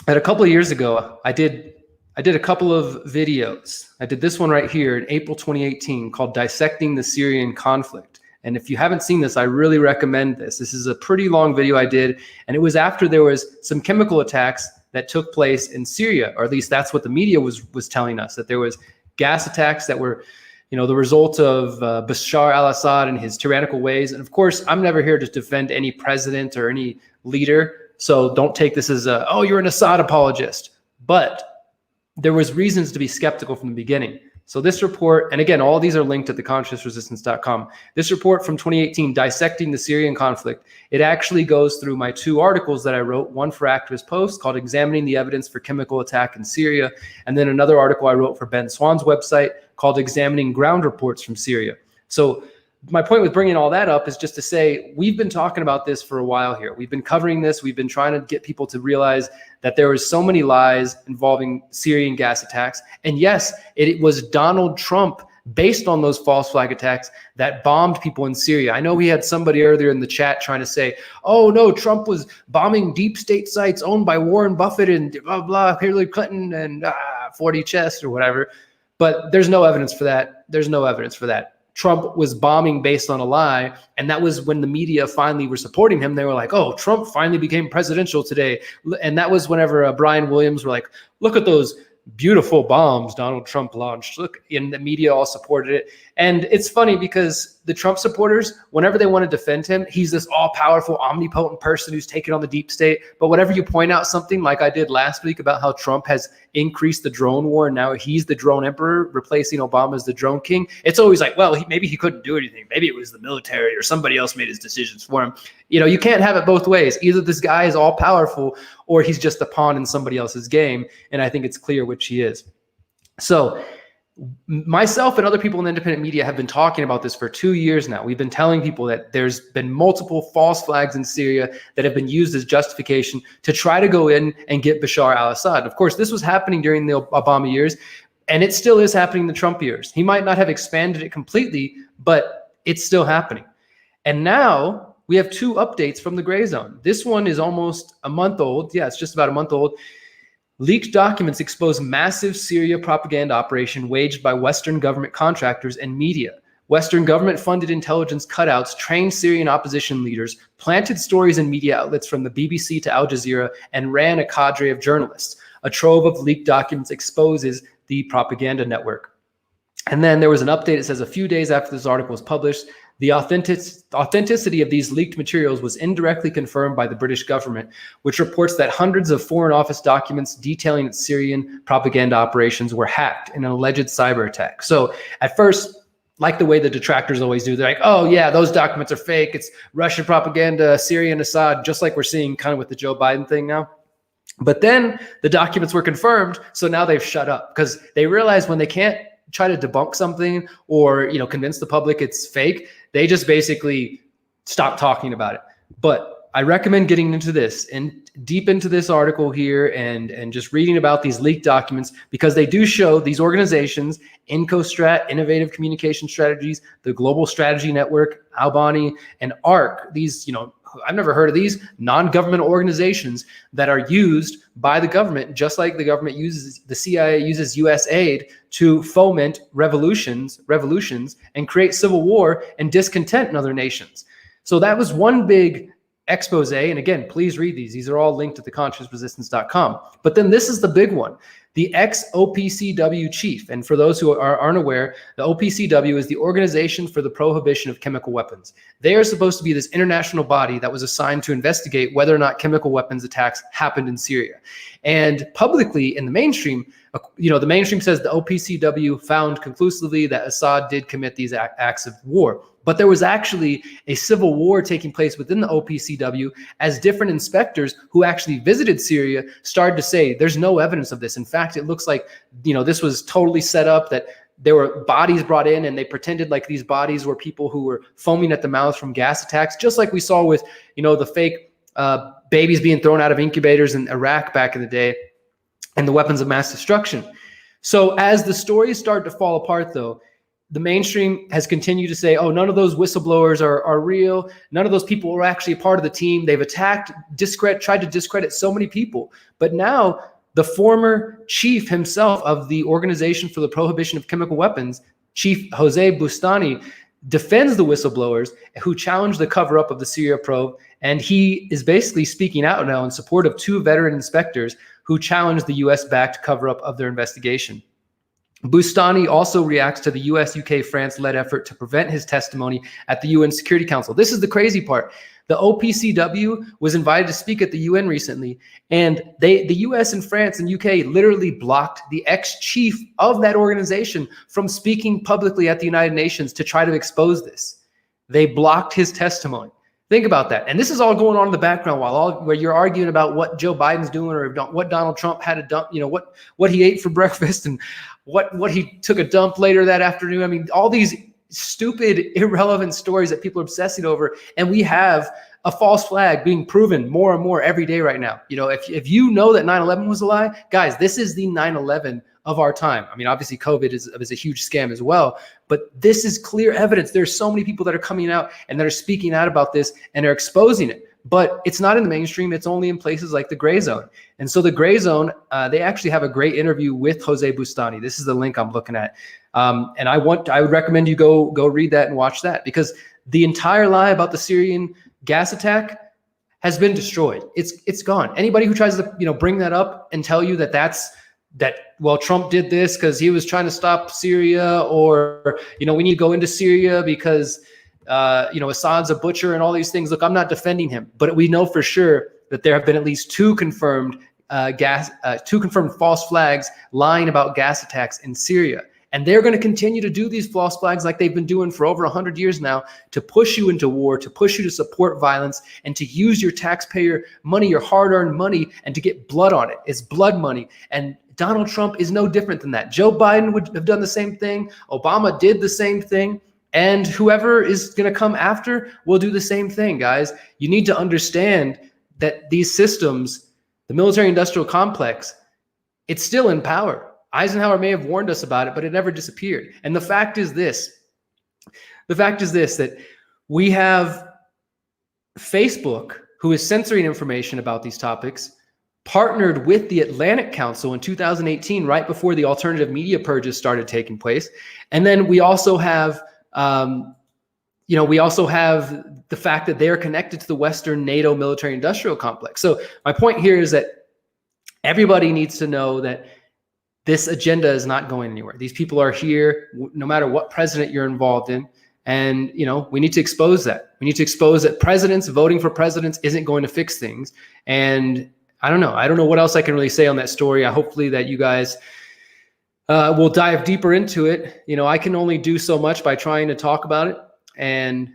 that a couple of years ago, I did a couple of videos. I did this one right here in April 2018 called Dissecting the Syrian Conflict. And if you haven't seen this, I really recommend this. This is a pretty long video I did, and it was after there was some chemical attacks that took place in Syria, or at least that's what the media was telling us, that there was gas attacks that were the result of Bashar al-Assad and his tyrannical ways. And of course, I'm never here to defend any president or any leader, so don't take this as oh, you're an Assad apologist. But there was reasons to be skeptical from the beginning. So this report, and again, all these are linked at theconsciousresistance.com. This report from 2018, Dissecting the Syrian Conflict, it actually goes through my 2 articles that I wrote, one for Activist Post called Examining the Evidence for Chemical Attack in Syria, and then another article I wrote for Ben Swan's website called Examining Ground Reports from Syria. So my point with bringing all that up is just to say, we've been talking about this for a while here. We've been covering this. We've been trying to get people to realize that there was so many lies involving Syrian gas attacks. And yes, it was Donald Trump, based on those false flag attacks, that bombed people in Syria. I know we had somebody earlier in the chat trying to say, oh no, Trump was bombing deep state sites owned by Warren Buffett and blah, blah, Hillary Clinton and 40 Chest or whatever. But there's no evidence for that. There's no evidence for that. Trump was bombing based on a lie. And that was when the media finally were supporting him. They were like, oh, Trump finally became presidential today. And that was whenever Brian Williams were like, look at those beautiful bombs Donald Trump launched. Look, and the media all supported it. And it's funny because the Trump supporters, whenever they want to defend him, he's this all-powerful, omnipotent person who's taken on the deep state. But whenever you point out something like I did last week about how Trump has increased the drone war and now he's the drone emperor, replacing Obama as the drone king, it's always like, well, maybe he couldn't do anything. Maybe it was the military or somebody else made his decisions for him. You can't have it both ways. Either this guy is all-powerful or he's just a pawn in somebody else's game. And I think it's clear which he is. So myself and other people in the independent media have been talking about this for 2 years now. We've been telling people that there's been multiple false flags in Syria that have been used as justification to try to go in and get Bashar al-Assad. Of course, this was happening during the Obama years, and it still is happening in the Trump years. He might not have expanded it completely, but it's still happening. And now we have 2 updates from the Gray Zone. This one is almost a month old. Yeah, it's just about a month old. Leaked documents expose massive Syria propaganda operation waged by Western government contractors and media. Western government-funded intelligence cutouts trained Syrian opposition leaders, planted stories in media outlets from the BBC to Al Jazeera, and ran a cadre of journalists. A trove of leaked documents exposes the propaganda network. And then there was an update. It says a few days after this article was published, the authenticity of these leaked materials was indirectly confirmed by the British government, which reports that hundreds of Foreign Office documents detailing its Syrian propaganda operations were hacked in an alleged cyber attack. So at first, like the way the detractors always do, they're like, oh yeah, those documents are fake. It's Russian propaganda, Syrian Assad, just like we're seeing kind of with the Joe Biden thing now. But then the documents were confirmed, so now they've shut up because they realize when they can't try to debunk something or convince the public it's fake, they just basically stop talking about it. But I recommend getting into this and deep into this article here and just reading about these leaked documents, because they do show these organizations, IncoStrat, Innovative Communication Strategies, the Global Strategy Network, Albany, and ARC, these, I've never heard of these non-government organizations that are used by the government, just like the government uses, the CIA uses US aid to foment revolutions and create civil war and discontent in other nations. So that was one big expose. And again, please read these. These are all linked at theconsciousresistance.com. But then this is the big one. the ex-OPCW chief. And for those who aren't aware, the OPCW is the Organization for the Prohibition of Chemical Weapons. They are supposed to be this international body that was assigned to investigate whether or not chemical weapons attacks happened in Syria. And publicly in the mainstream, the mainstream says the OPCW found conclusively that Assad did commit these acts of war. But there was actually a civil war taking place within the OPCW as different inspectors who actually visited Syria started to say there's no evidence of this. In fact, it looks like, this was totally set up, that there were bodies brought in and they pretended like these bodies were people who were foaming at the mouth from gas attacks, just like we saw with, the fake babies being thrown out of incubators in Iraq back in the day and the weapons of mass destruction. So as the stories start to fall apart, though, the mainstream has continued to say, oh, none of those whistleblowers are real. None of those people were actually a part of the team. They've tried to discredit so many people. But now the former chief himself of the Organization for the Prohibition of Chemical Weapons, Chief Jose Bustani, defends the whistleblowers who challenged the cover-up of the Syria probe. And he is basically speaking out now in support of 2 veteran inspectors who challenged the U.S.-backed cover-up of their investigation. Bustani also reacts to the US, UK, France-led effort to prevent his testimony at the UN Security Council. This is the crazy part. The OPCW was invited to speak at the UN recently, and the US and France and UK literally blocked the ex-chief of that organization from speaking publicly at the United Nations to try to expose this. They blocked his testimony. Think about that. And this is all going on in the background where you're arguing about what Joe Biden's doing or what Donald Trump had to dump, what he ate for breakfast and what he took a dump later that afternoon. I mean, all these stupid, irrelevant stories that people are obsessing over. And we have a false flag being proven more and more every day right now. If you know that 9/11 was a lie, guys, this is the 9/11 of our time. I mean, obviously COVID is a huge scam as well, but this is clear evidence. There's so many people that are coming out and that are speaking out about this and are exposing it, but it's not in the mainstream. It's only in places like the Gray Zone. And so the Gray Zone, they actually have a great interview with Jose Bustani. This is the link I'm looking at. And I would recommend you go read that and watch that, because the entire lie about the Syrian gas attack has been destroyed. It's gone. Anybody who tries to, bring that up and tell you well, Trump did this because he was trying to stop Syria, or, we need to go into Syria because, Assad's a butcher and all these things. Look, I'm not defending him, but we know for sure that there have been at least 2 confirmed false flags lying about gas attacks in Syria. And they're going to continue to do these false flags like they've been doing for over 100 years now, to push you into war, to push you to support violence, and to use your taxpayer money, your hard-earned money, and to get blood on it. It's blood money. And Donald Trump is no different than that. Joe Biden would have done the same thing. Obama did the same thing. And whoever is going to come after will do the same thing, guys. You need to understand that these systems, the military-industrial complex, it's still in power. Eisenhower may have warned us about it, but it never disappeared. And the fact is this, that we have Facebook, who is censoring information about these topics, partnered with the Atlantic Council in 2018, right before the alternative media purges started taking place. And then we also have, the fact that they're connected to the Western NATO military-industrial complex. So my point here is that everybody needs to know that this agenda is not going anywhere. These people are here, no matter what president you're involved in. And, we need to expose that. We need to expose that voting for presidents isn't going to fix things. And I don't know what else I can really say on that story. Hopefully that you guys will dive deeper into it. I can only do so much by trying to talk about it and,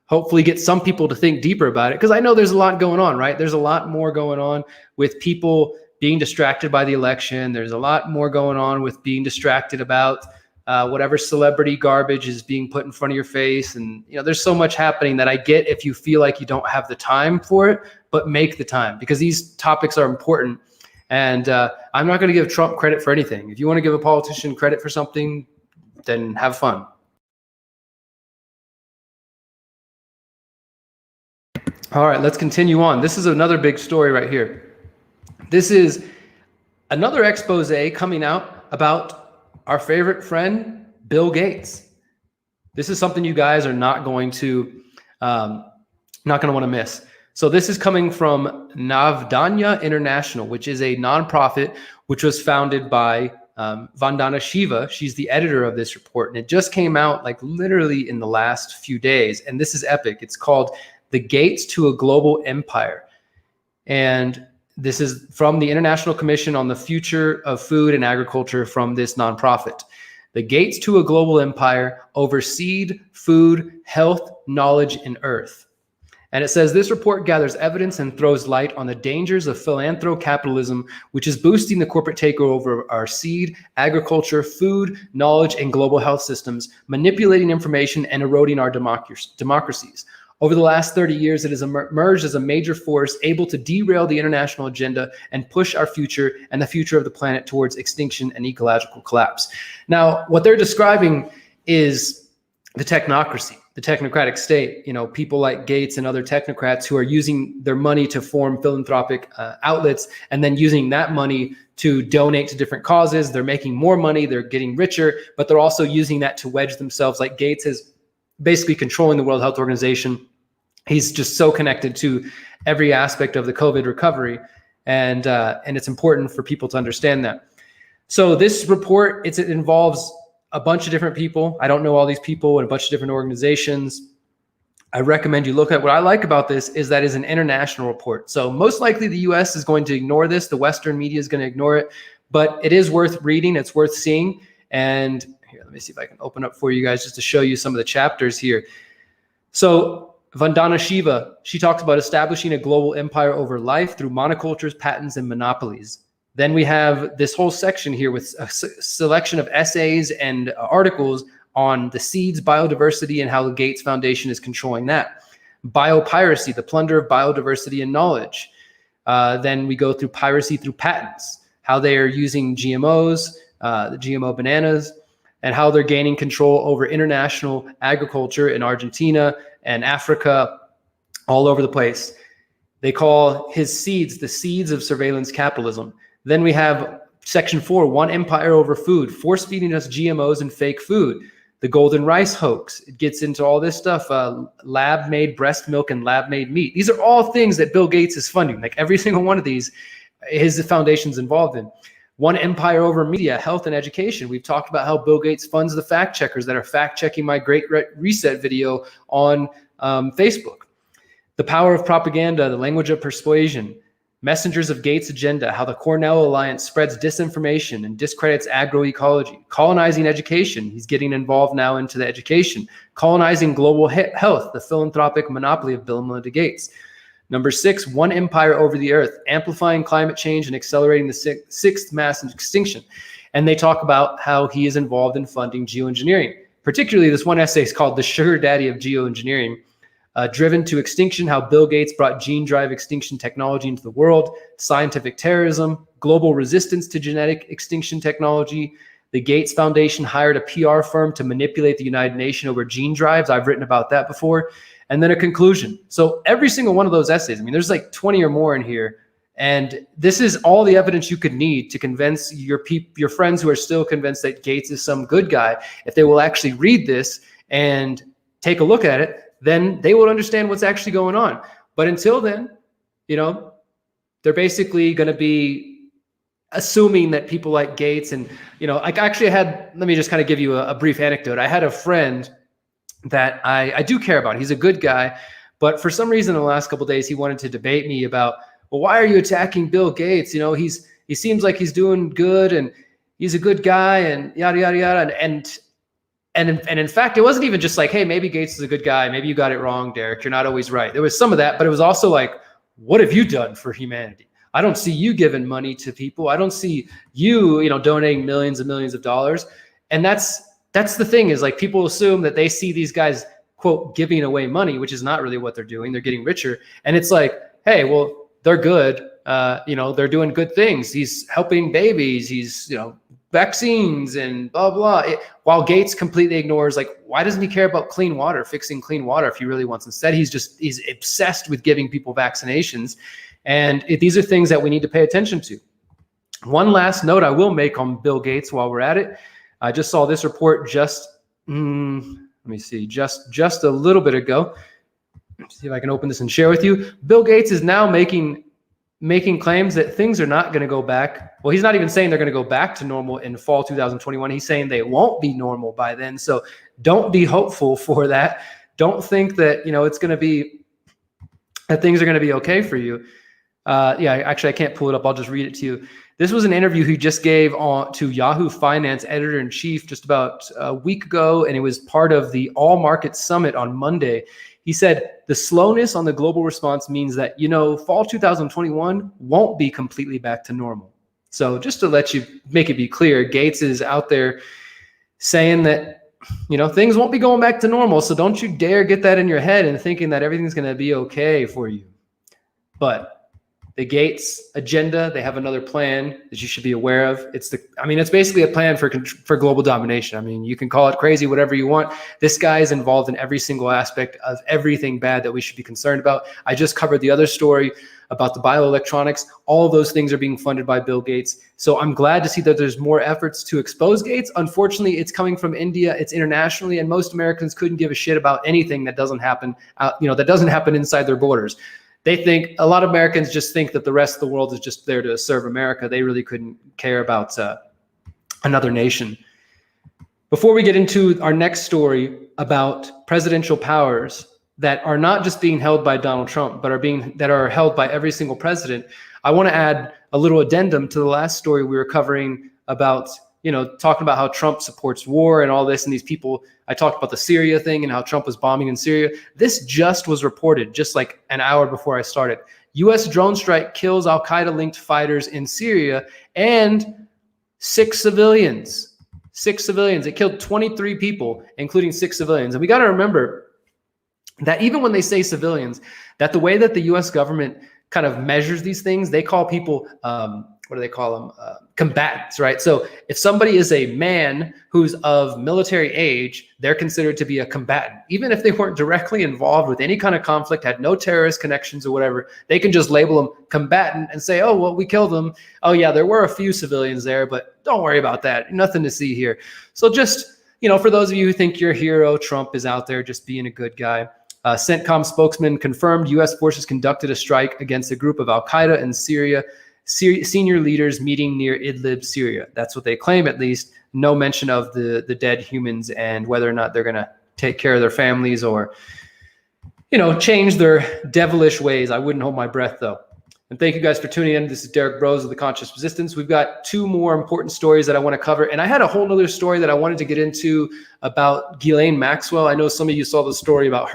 hopefully get some people to think deeper about it. Because I know there's a lot going on, right? There's a lot more going on with people being distracted by the election. There's a lot more going on with being distracted about whatever celebrity garbage is being put in front of your face. And, there's so much happening that I get if you feel like you don't have the time for it, but make the time, because these topics are important. And I'm not going to give Trump credit for anything. If you want to give a politician credit for something, then have fun. All right, let's continue on. This is another big story right here. This is another expose coming out about our favorite friend, Bill Gates. This is something you guys are not going to want to miss. So this is coming from Navdanya International, which is a nonprofit which was founded by Vandana Shiva. She's the editor of this report, and it just came out like literally in the last few days. And this is epic. It's called The Gates to a Global Empire. And this is from the International Commission on the Future of Food and Agriculture from this nonprofit. The Gates to a Global Empire over seed, food, health, knowledge, and earth. And it says this report gathers evidence and throws light on the dangers of philanthrocapitalism, which is boosting the corporate takeover of our seed, agriculture, food, knowledge, and global health systems, manipulating information and eroding our democracies. Over the last 30 years, it has emerged as a major force able to derail the international agenda and push our future and the future of the planet towards extinction and ecological collapse. Now, what they're describing is the technocracy, the technocratic state, people like Gates and other technocrats who are using their money to form philanthropic outlets and then using that money to donate to different causes. They're making more money, they're getting richer, but they're also using that to wedge themselves. Like Gates is basically controlling the World Health Organization. He's just so connected to every aspect of the COVID recovery. And it's important for people to understand that. So this report, it involves a bunch of different people. I don't know all these people and a bunch of different organizations. I recommend you look at. What I like about this is that it's an international report. So most likely the US is going to ignore this. The Western media is going to ignore it, but it is worth reading. It's worth seeing. And here, let me see if I can open up for you guys just to show you some of the chapters here. So Vandana Shiva, she talks about establishing a global empire over life through monocultures, patents, and monopolies. Then we have this whole section here with a selection of essays and articles on the seeds, biodiversity, and how the Gates Foundation is controlling that. Biopiracy, the plunder of biodiversity and knowledge. Then we go through piracy through patents, how they are using GMOs, the GMO bananas, and how they're gaining control over international agriculture in Argentina and Africa, all over the place. They call his seeds the seeds of surveillance capitalism. Then we have section 4, one empire over food, force feeding us GMOs and fake food. The golden rice hoax, it gets into all this stuff, lab-made breast milk and lab-made meat. These are all things that Bill Gates is funding. Like every single one of these, his foundation's involved in. One empire over media, health, and education. We've talked about how Bill Gates funds the fact checkers that are fact checking my Great Reset video on Facebook. The power of propaganda, the language of persuasion, messengers of Gates' agenda, how the Cornell Alliance spreads disinformation and discredits agroecology, colonizing education. He's getting involved now into the education, colonizing global health, the philanthropic monopoly of Bill and Melinda Gates. Number 6, one empire over the earth, amplifying climate change and accelerating the sixth mass extinction. And they talk about how he is involved in funding geoengineering. Particularly this one essay is called The Sugar Daddy of Geoengineering, Driven to Extinction, how Bill Gates brought gene drive extinction technology into the world, scientific terrorism, global resistance to genetic extinction technology. The Gates Foundation hired a PR firm to manipulate the United Nations over gene drives. I've written about that before. And then a conclusion. So every single one of those essays, I mean, there's like 20 or more in here. And this is all the evidence you could need to convince your friends who are still convinced that Gates is some good guy. If they will actually read this and take a look at it, then they will understand what's actually going on. But until then, they're basically going to be assuming that people like Gates and, let me just kind of give you a brief anecdote. I had a friend that I do care about. He's a good guy, but for some reason in the last couple of days, he wanted to debate me about, well, why are you attacking Bill Gates? He seems like he's doing good and he's a good guy and yada, yada, yada. And in fact, it wasn't even just like, hey, maybe Gates is a good guy. Maybe you got it wrong, Derrick. You're not always right. There was some of that, but it was also like, what have you done for humanity? I don't see you giving money to people. I don't see you, donating millions and millions of dollars. And that's the thing is like people assume that they see these guys, quote, giving away money, which is not really what they're doing. They're getting richer. And it's like, hey, well, they're good. They're doing good things. He's helping babies. He's, vaccines and blah, blah. While Gates completely ignores, like, why doesn't he care about clean water, fixing clean water if he really wants? Instead, he's obsessed with giving people vaccinations. And these are things that we need to pay attention to. One last note I will make on Bill Gates while we're at it. I just saw this report just a little bit ago. see if I can open this and share with you. Bill Gates is now making claims that things are not going to go back. Well, he's not even saying they're going to go back to normal in fall 2021. He's saying they won't be normal by then. So don't be hopeful for that. Don't think that, it's going to be, that things are going to be okay for you. Actually, I can't pull it up. I'll just read it to you. This was an interview he just gave to Yahoo Finance editor-in-chief just about a week ago, and it was part of the All Markets Summit on Monday. He said, the slowness on the global response means that, fall 2021 won't be completely back to normal. So just to make it be clear, Gates is out there saying that, things won't be going back to normal. So don't you dare get that in your head and thinking that everything's going to be okay for you. But the Gates agenda, they have another plan that you should be aware of. It's basically a plan for global domination. I mean, you can call it crazy, whatever you want. This guy is involved in every single aspect of everything bad that we should be concerned about. I just covered the other story about the bioelectronics. All of those things are being funded by Bill Gates. So I'm glad to see that there's more efforts to expose Gates. Unfortunately, it's coming from India. It's internationally, and most Americans couldn't give a shit about anything that doesn't happen that doesn't happen inside their borders. A lot of Americans just think that the rest of the world is just there to serve America. They really couldn't care about another nation. Before we get into our next story about presidential powers that are not just being held by Donald Trump, but that are held by every single president, I want to add a little addendum to the last story we were covering about, talking about how Trump supports war and all this, and these people. I talked about the Syria thing and how Trump was bombing in Syria. This just was reported just like an hour before I started. U.S. drone strike kills al-Qaeda-linked fighters in Syria and 6 civilians. 6 civilians. It killed 23 people, including 6 civilians. And we got to remember that even when they say civilians, that the way that the U.S. government kind of measures these things, they call people, what do they call them? Combatants, right? So if somebody is a man who's of military age, they're considered to be a combatant. Even if they weren't directly involved with any kind of conflict, had no terrorist connections or whatever, they can just label them combatant and say, oh, well, we killed them. Oh, yeah, there were a few civilians there, but don't worry about that. Nothing to see here. So just, for those of you who think your hero, Trump, is out there just being a good guy, CENTCOM spokesman confirmed U.S. forces conducted a strike against a group of al-Qaeda in Syria. Senior leaders meeting near Idlib, Syria. That's what they claim, at least. No mention of the dead humans and whether or not they're going to take care of their families or, change their devilish ways. I wouldn't hold my breath, though. And thank you guys for tuning in. This is Derrick Broze of The Conscious Resistance. We've got 2 more important stories that I want to cover. And I had a whole other story that I wanted to get into about Ghislaine Maxwell. I know some of you saw the story about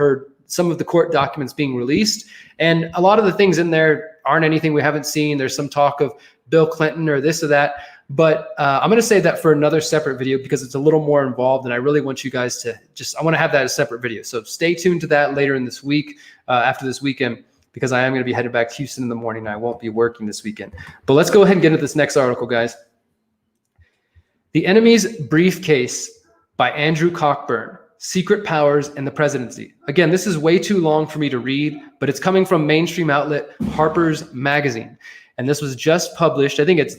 some of the court documents being released. And a lot of the things in there aren't anything we haven't seen. There's some talk of Bill Clinton or this or that. But I'm going to save that for another separate video because it's a little more involved. And I really want you guys to I want to have that as a separate video. So stay tuned to that later in this week, after this weekend, because I am going to be headed back to Houston in the morning. I won't be working this weekend. But let's go ahead and get into this next article, guys. The Enemy's Briefcase by Andrew Cockburn. Secret Powers and the Presidency. Again, this is way too long for me to read, but it's coming from mainstream outlet Harper's Magazine. And this was just published. I think it's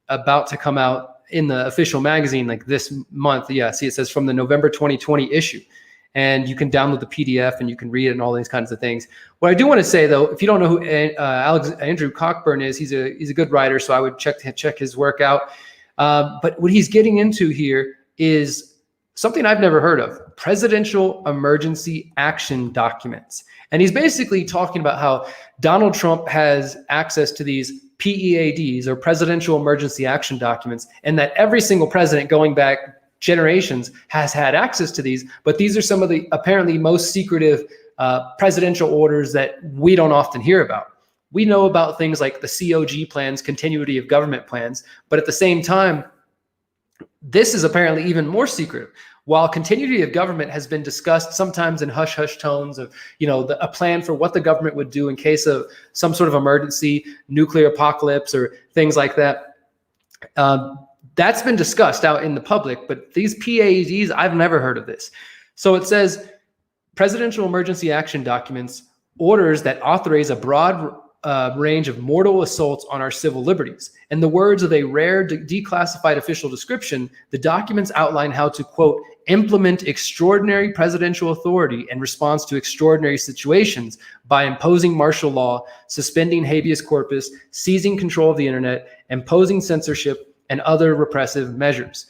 about to come out in the official magazine this month. Yeah, see, it says from the November 2020 issue. And you can download the PDF and you can read it and all these kinds of things. What I do want to say, though, if you don't know who Andrew Cockburn is, he's a good writer, so I would check his work out. But what he's getting into here is something I've never heard of: presidential emergency action documents. And he's basically talking about how Donald Trump has access to these PEADs, or presidential emergency action documents, and that every single president going back generations has had access to these. But these are some of the apparently most secretive presidential orders that we don't often hear about. We know about things like the COG plans, continuity of government plans, but at the same time, this is apparently even more secretive. While continuity of government has been discussed sometimes in hush-hush tones of, a plan for what the government would do in case of some sort of emergency, nuclear apocalypse, or things like that. That's been discussed out in the public, but these PAEDs, I've never heard of this. So it says, presidential emergency action documents, orders that authorize a broad range of mortal assaults on our civil liberties. In the words of a rare declassified official description, the documents outline how to, quote, implement extraordinary presidential authority in response to extraordinary situations by imposing martial law, suspending habeas corpus, seizing control of the internet, imposing censorship, and other repressive measures.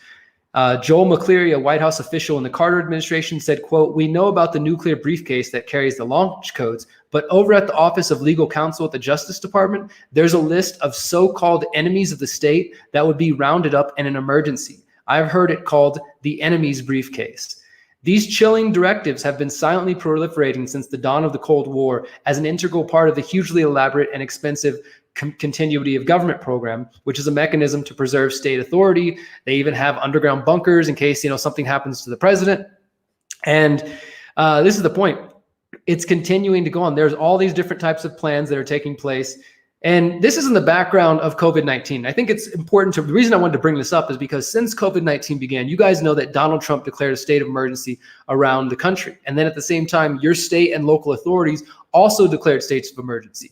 Joel McCleary, a White House official in the Carter administration, said, quote, we know about the nuclear briefcase that carries the launch codes, but over at the Office of Legal Counsel at the Justice Department, there's a list of so-called enemies of the state that would be rounded up in an emergency. I've heard it called the enemy's briefcase. These chilling directives have been silently proliferating since the dawn of the Cold War as an integral part of the hugely elaborate and expensive continuity of government program, which is a mechanism to preserve state authority. They even have underground bunkers in case, something happens to the president. And this is the point. It's continuing to go on. There's all these different types of plans that are taking place. And this is in the background of COVID-19. I think it's important the reason I wanted to bring this up is because since COVID-19 began, you guys know that Donald Trump declared a state of emergency around the country. And then at the same time, your state and local authorities also declared states of emergency.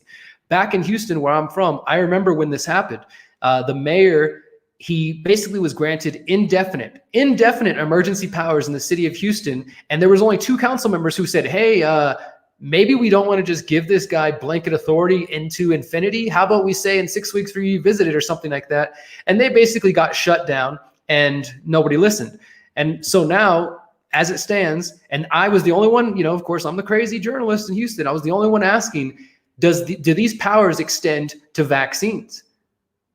Back in Houston, where I'm from, I remember when this happened. The mayor, he basically was granted indefinite emergency powers in the city of Houston. And there was only 2 council members who said, hey, maybe we don't want to just give this guy blanket authority into infinity. How about we say in 6 weeks for you visit it or something like that? And they basically got shut down and nobody listened. And so now, as it stands, and I was the only one, of course, I'm the crazy journalist in Houston. I was the only one asking, do these powers extend to vaccines?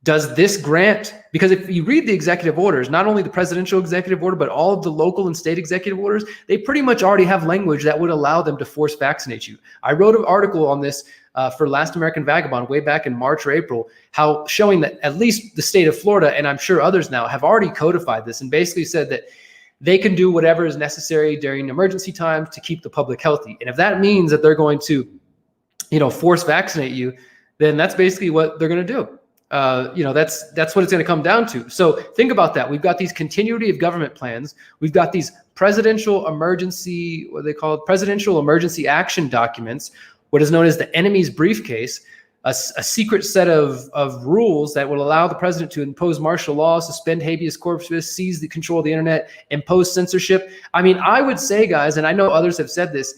Does this grant, because if you read the executive orders, not only the presidential executive order, but all of the local and state executive orders, they pretty much already have language that would allow them to force vaccinate you. I wrote an article on this for Last American Vagabond way back in March or April, how showing that at least the state of Florida, and I'm sure others now, have already codified this and basically said that they can do whatever is necessary during emergency times to keep the public healthy. And if that means that they're going to force vaccinate you, then that's basically what they're going to do. That's what it's going to come down to. So think about that. We've got these continuity of government plans. We've got these presidential emergency action documents, what is known as the enemy's briefcase, a secret set of rules that will allow the president to impose martial law, suspend habeas corpus, seize the control of the internet, impose censorship. I mean, I would say, guys, and I know others have said this,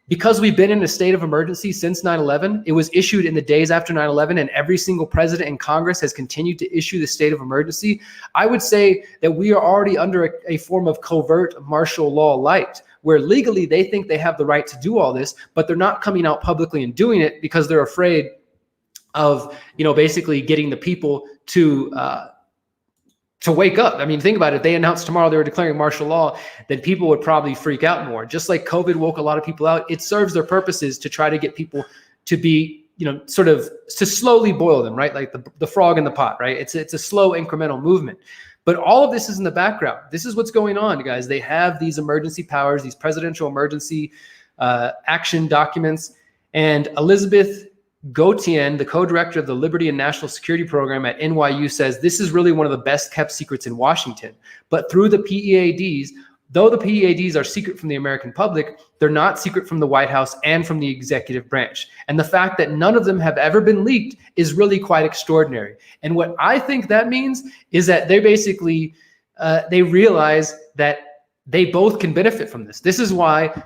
because we've been in a state of emergency since 9/11, it was issued in the days after 9/11, and every single president in Congress has continued to issue the state of emergency. I would say that we are already under a form of covert martial law light, where legally they think they have the right to do all this, but they're not coming out publicly and doing it because they're afraid of, basically getting the people to wake up. I mean, think about it. If they announced tomorrow they were declaring martial law, then people would probably freak out more. Just like COVID woke a lot of people out, it serves their purposes to try to get people to be, sort of to slowly boil them, right? Like the frog in the pot, right? It's a slow incremental movement. But all of this is in the background. This is what's going on, guys. They have these emergency powers, these presidential emergency action documents. And Elizabeth Gautier, the co-director of the Liberty and National Security Program at NYU, says this is really one of the best kept secrets in Washington. But through the PEADs, though the PEADs are secret from the American public, they're not secret from the White House and from the executive branch. And the fact that none of them have ever been leaked is really quite extraordinary. And what I think that means is that they basically, they realize that they both can benefit from this. This is why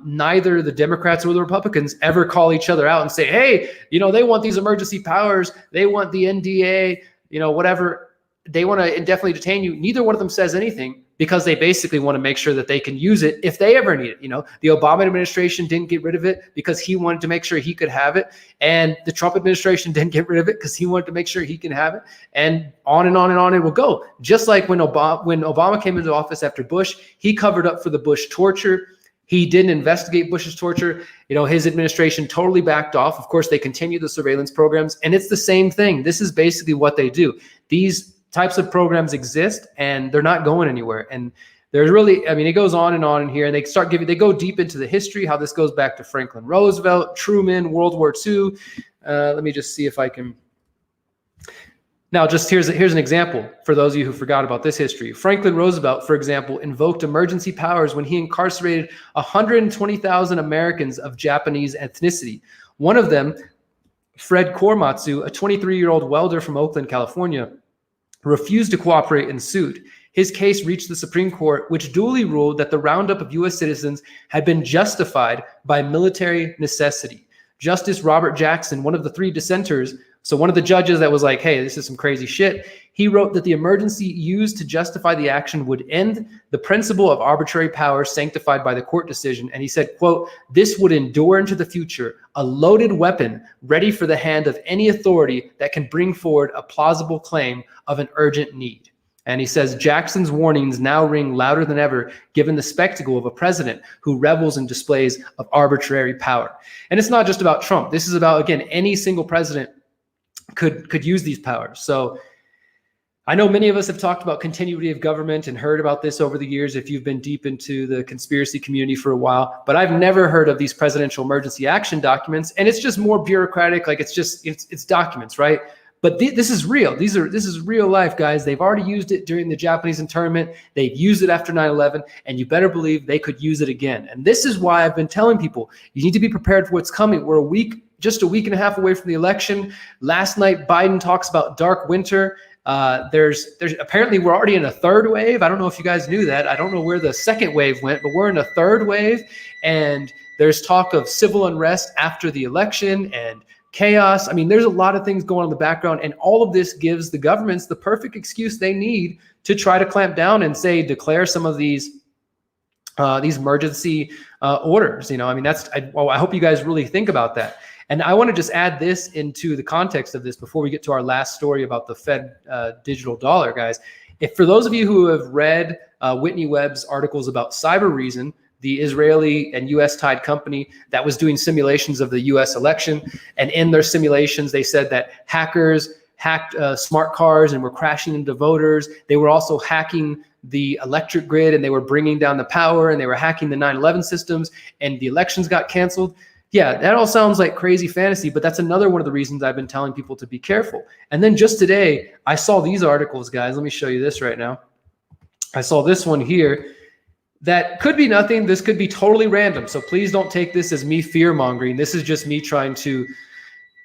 neither the Democrats or the Republicans ever call each other out and say, hey, they want these emergency powers. They want the NDA, whatever. They want to indefinitely detain you. Neither one of them says anything because they basically want to make sure that they can use it if they ever need it. The Obama administration didn't get rid of it because he wanted to make sure he could have it. And the Trump administration didn't get rid of it because he wanted to make sure he can have it. And on and on and on it will go. Just like when Obama came into office after Bush, he covered up for the Bush torture. He didn't investigate Bush's torture. His administration totally backed off. Of course, they continue the surveillance programs, and it's the same thing. This is basically what they do. These types of programs exist, and they're not going anywhere. And there's really, it goes on in here, and they go deep into the history, how this goes back to Franklin Roosevelt, Truman, World War II. Let me just see if I can. Now, just here's an example for those of you who forgot about this history. Franklin Roosevelt, for example, invoked emergency powers when he incarcerated 120,000 Americans of Japanese ethnicity. One of them Fred Korematsu, a 23-year-old welder from Oakland, California, refused to cooperate and sued. His case reached the Supreme Court, which duly ruled that the roundup of U.S. citizens had been justified by military necessity. Justice Robert Jackson, one of the three dissenters, so one of the judges that was like, hey, this is some crazy shit, he wrote that the emergency used to justify the action would end the principle of arbitrary power sanctified by the court decision. And he said, quote, this would endure into the future, a loaded weapon ready for the hand of any authority that can bring forward a plausible claim of an urgent need. And he says, Jackson's warnings now ring louder than ever, given the spectacle of a president who revels in displays of arbitrary power. And it's not just about Trump. This is about, again, any single president could use these powers. So I know many of us have talked about continuity of government and heard about this over the years if you've been deep into the conspiracy community for a while, but I've never heard of these presidential emergency action documents. And it's just more bureaucratic, like it's documents, right? But this is real. This is real life, guys. They've already used it during the Japanese internment. They've used it after 9/11, and you better believe they could use it again. And this is why I've been telling people, you need to be prepared for what's coming. We're just a week and a half away from the election. Last night, Biden talks about dark winter. There's apparently we're already in a third wave. I don't know if you guys knew that. I don't know where the second wave went, but we're in a third wave, and there's talk of civil unrest after the election and chaos. I mean, there's a lot of things going on in the background, and all of this gives the governments the perfect excuse they need to try to clamp down and declare some of these emergency orders. You know, I mean, I hope you guys really think about that. And I want to just add this into the context of this before we get to our last story about the Fed digital dollar, guys. If for those of you who have read Whitney Webb's articles about Cyber Reason, the Israeli and U.S. tied company that was doing simulations of the U.S. election, and in their simulations, they said that hackers hacked smart cars and were crashing into voters. They were also hacking the electric grid, and they were bringing down the power, and they were hacking the 9/11 systems, and the elections got canceled. Yeah, that all sounds like crazy fantasy, but that's another one of the reasons I've been telling people to be careful. And then just today, I saw these articles, guys. Let me show you this right now. I saw this one here that could be nothing. This could be totally random. So please don't take this as me fear-mongering. This is just me trying to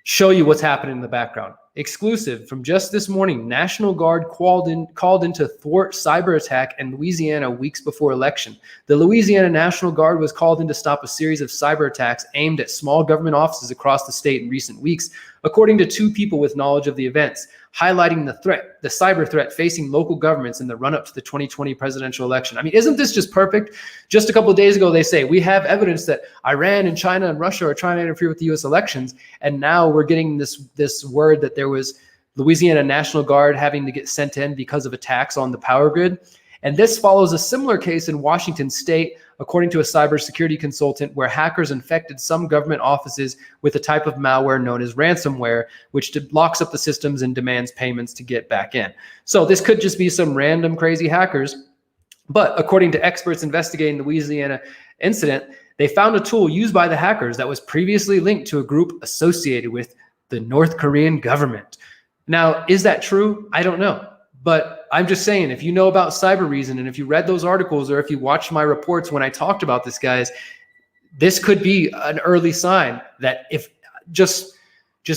show you what's happening in the background. Exclusive from just this morning, National Guard called in to thwart cyber attack in Louisiana weeks before election. The Louisiana National Guard was called in to stop a series of cyber attacks aimed at small government offices across the state in recent weeks, according to two people with knowledge of the events, highlighting the cyber threat facing local governments in the run-up to the 2020 presidential election. I mean, isn't this just perfect? Just a couple of days ago, they say, we have evidence that Iran and China and Russia are trying to interfere with the U.S. elections, and now we're getting this word that there was Louisiana National Guard having to get sent in because of attacks on the power grid. And this follows a similar case in Washington state, according to a cybersecurity consultant, where hackers infected some government offices with a type of malware known as ransomware, which locks up the systems and demands payments to get back in. So this could just be some random crazy hackers. But according to experts investigating the Louisiana incident, they found a tool used by the hackers that was previously linked to a group associated with the North Korean government. Now, is that true? I don't know. But I'm just saying, if you know about Cyber Reason, and if you read those articles, or if you watched my reports when I talked about this, guys, this could be an early sign that if just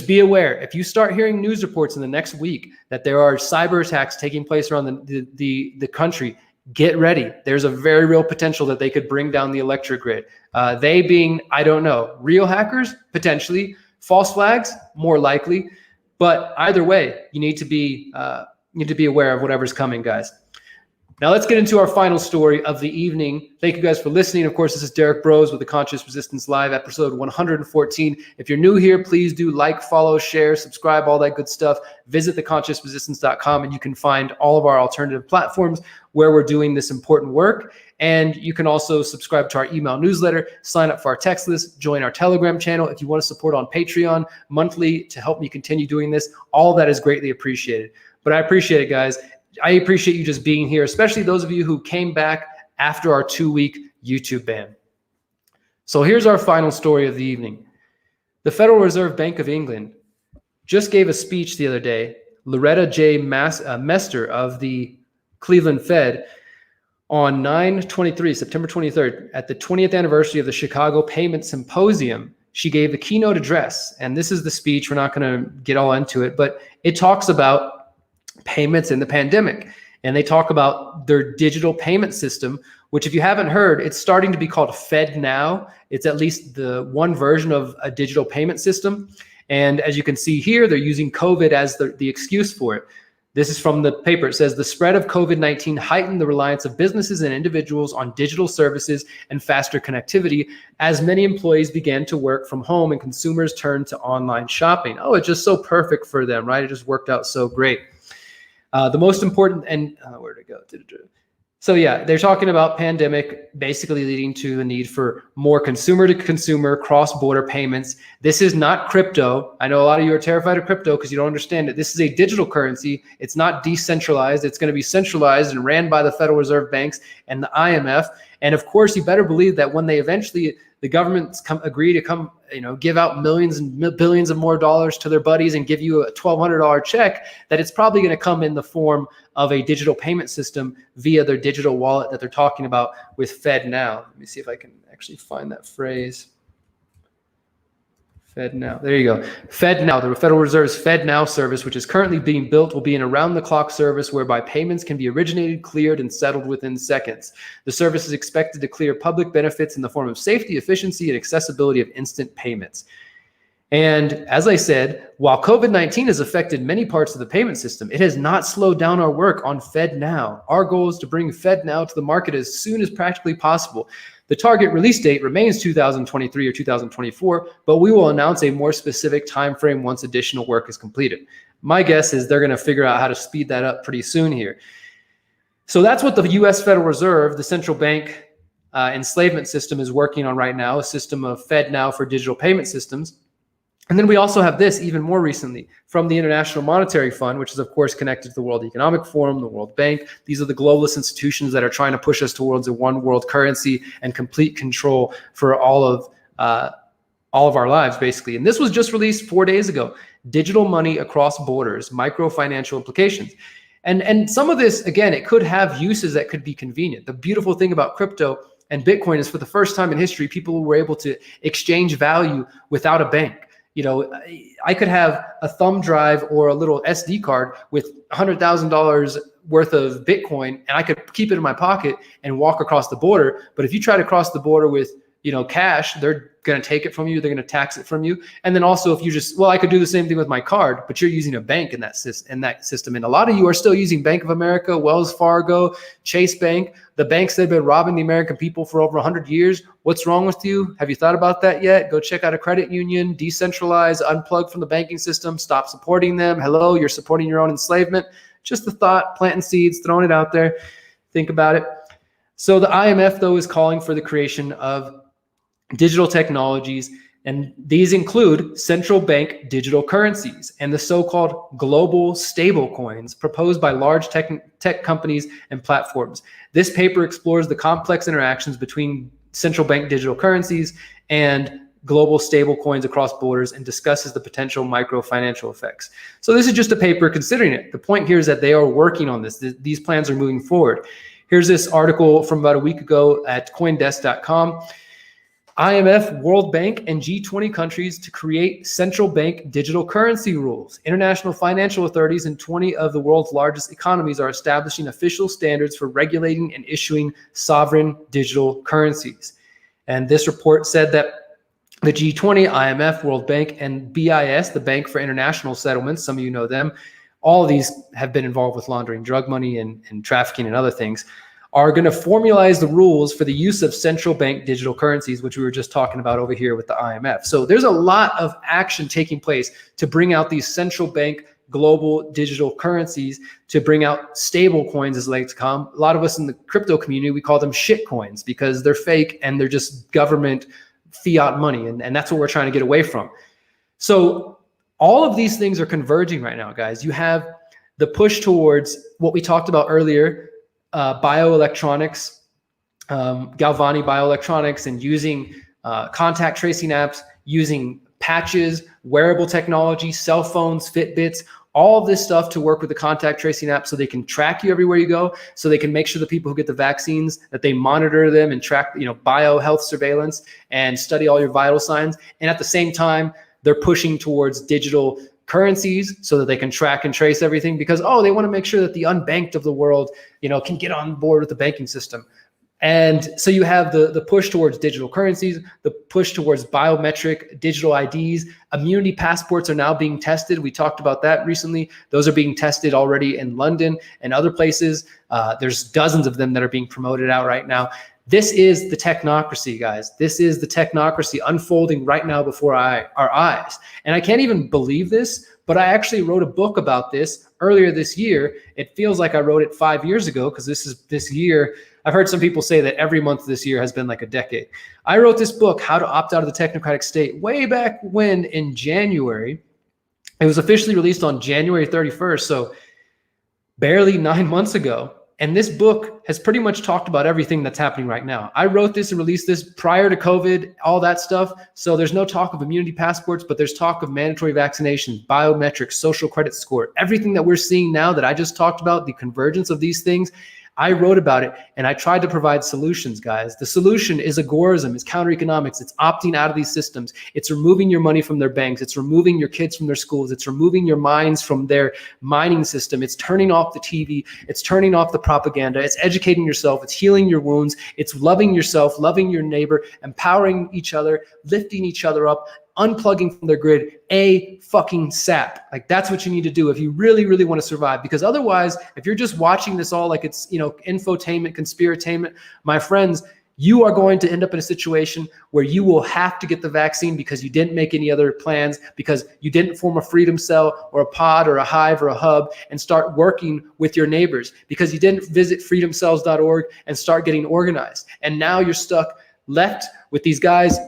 be aware. If you start hearing news reports in the next week that there are cyber attacks taking place around the country, get ready. There's a very real potential that they could bring down the electric grid. They being, I don't know, real hackers, potentially. False flags, more likely. But either way, you need to be aware of whatever's coming, guys. Now let's get into our final story of the evening. Thank you guys for listening. Of course, this is Derrick Broze with the Conscious Resistance Live, episode 114. If you're new here, please do like, follow, share, subscribe, all that good stuff. Visit theconsciousresistance.com, and you can find all of our alternative platforms where we're doing this important work. And you can also subscribe to our email newsletter, sign up for our text list, join our Telegram channel. If you want to support on Patreon monthly to help me continue doing this, all of that is greatly appreciated. But I appreciate it, guys. I appreciate you just being here, especially those of you who came back after our 2-week YouTube ban. So here's our final story of the evening. The Federal Reserve Bank of England just gave a speech the other day. Loretta J. Mester of the Cleveland Fed on September 23rd, at the 20th anniversary of the Chicago Payment Symposium, she gave the keynote address. And this is the speech. We're not going to get all into it, but it talks about payments in the pandemic. And they talk about their digital payment system, which if you haven't heard, it's starting to be called FedNow. It's at least the one version of a digital payment system. And as you can see here, they're using COVID as the excuse for it. This is from the paper. It says the spread of COVID-19 heightened the reliance of businesses and individuals on digital services and faster connectivity as many employees began to work from home and consumers turned to online shopping. Oh, it's just so perfect for them, right? It just worked out so great. The most important, and where'd it go? So yeah, they're talking about pandemic basically leading to a need for more consumer to consumer cross-border payments. This is not crypto. I know a lot of you are terrified of crypto because you don't understand it. This is a digital currency. It's not decentralized. It's going to be centralized and ran by the Federal Reserve banks and the IMF. And of course, you better believe that when they eventually, the governments agree to come, give out millions and billions of more dollars to their buddies and give you a $1,200 check, that it's probably going to come in the form of a digital payment system via their digital wallet that they're talking about with FedNow. Let me see if I can actually find that phrase. FedNow. There you go. FedNow, the Federal Reserve's FedNow service, which is currently being built, will be an around-the-clock service whereby payments can be originated, cleared, and settled within seconds. The service is expected to clear public benefits in the form of safety, efficiency, and accessibility of instant payments. And as I said, while COVID-19 has affected many parts of the payment system, it has not slowed down our work on FedNow. Our goal is to bring FedNow to the market as soon as practically possible. The target release date remains 2023 or 2024, but we will announce a more specific time frame once additional work is completed. My guess is they're going to figure out how to speed that up pretty soon here. So that's what the U.S. Federal Reserve, the central bank enslavement system, is working on right now, a system of FedNow for digital payment systems. And then we also have this even more recently from the International Monetary Fund, which is, of course, connected to the World Economic Forum, the World Bank. These are the globalist institutions that are trying to push us towards a one world currency and complete control for all of our lives, basically. And this was just released 4 days ago. Digital money across borders, micro-financial implications. And some of this, again, it could have uses that could be convenient. The beautiful thing about crypto and Bitcoin is for the first time in history, people were able to exchange value without a bank. I could have a thumb drive or a little SD card with $100,000 worth of Bitcoin, and I could keep it in my pocket and walk across the border. But if you try to cross the border with, cash, they're going to take it from you. They're going to tax it from you. And then also if you I could do the same thing with my card, but you're using a bank in that system. And a lot of you are still using Bank of America, Wells Fargo, Chase Bank, the banks that have been robbing the American people for over 100 years. What's wrong with you? Have you thought about that yet? Go check out a credit union, decentralize, unplug from the banking system, stop supporting them. Hello, you're supporting your own enslavement. Just a thought, planting seeds, throwing it out there. Think about it. So the IMF, though, is calling for the creation of digital technologies, and these include central bank digital currencies and the so-called global stable coins proposed by large tech companies and platforms. This paper explores the complex interactions between central bank digital currencies and global stable coins across borders and discusses the potential micro-financial effects. So this is just a paper considering it. The point here is that they are working on this. These plans are moving forward. Here's this article from about a week ago at coindesk.com. IMF, World Bank, and G20 countries to create central bank digital currency rules. International financial authorities in 20 of the world's largest economies are establishing official standards for regulating and issuing sovereign digital currencies. And this report said that the G20, IMF, World Bank, and BIS, the Bank for International Settlements, some of you know them, all of these have been involved with laundering drug money and trafficking and other things, are going to formalize the rules for the use of central bank digital currencies, which we were just talking about over here with the IMF. So there's a lot of action taking place to bring out these central bank global digital currencies, to bring out stable coins, as they like to come. A lot of us in the crypto community, we call them shit coins because they're fake and they're just government fiat money. And that's what we're trying to get away from. So all of these things are converging right now, guys. You have the push towards what we talked about earlier, bioelectronics, Galvani bioelectronics, and using contact tracing apps, using patches, wearable technology, cell phones, Fitbits, all this stuff to work with the contact tracing app so they can track you everywhere you go, so they can make sure the people who get the vaccines, that they monitor them and track, biohealth surveillance and study all your vital signs. And at the same time, they're pushing towards digital currencies so that they can track and trace everything because, they want to make sure that the unbanked of the world, can get on board with the banking system. And so you have the push towards digital currencies, the push towards biometric digital IDs. Immunity passports are now being tested. We talked about that recently. Those are being tested already in London and other places. There's dozens of them that are being promoted out right now. This is the technocracy, guys. This is the technocracy unfolding right now before our eyes. And I can't even believe this, but I actually wrote a book about this earlier this year. It feels like I wrote it 5 years ago because this year. I've heard some people say that every month this year has been like a decade. I wrote this book, How to Opt Out of the Technocratic State, way back when in January. It was officially released on January 31st, so barely 9 months ago. And this book has pretty much talked about everything that's happening right now. I wrote this and released this prior to COVID, all that stuff. So there's no talk of immunity passports, but there's talk of mandatory vaccinations, biometrics, social credit score, everything that we're seeing now that I just talked about, the convergence of these things. I wrote about it and I tried to provide solutions, guys. The solution is agorism, it's counter economics, it's opting out of these systems. It's removing your money from their banks. It's removing your kids from their schools. It's removing your minds from their mining system. It's turning off the TV. It's turning off the propaganda. It's educating yourself. It's healing your wounds. It's loving yourself, loving your neighbor, empowering each other, lifting each other up, unplugging from their grid ASAP. Like that's what you need to do if you really, really want to survive. Because otherwise, if you're just watching this all like it's, infotainment, conspiratainment, my friends, you are going to end up in a situation where you will have to get the vaccine because you didn't make any other plans, because you didn't form a freedom cell or a pod or a hive or a hub and start working with your neighbors, because you didn't visit freedomcells.org and start getting organized. And now you're stuck left with these guys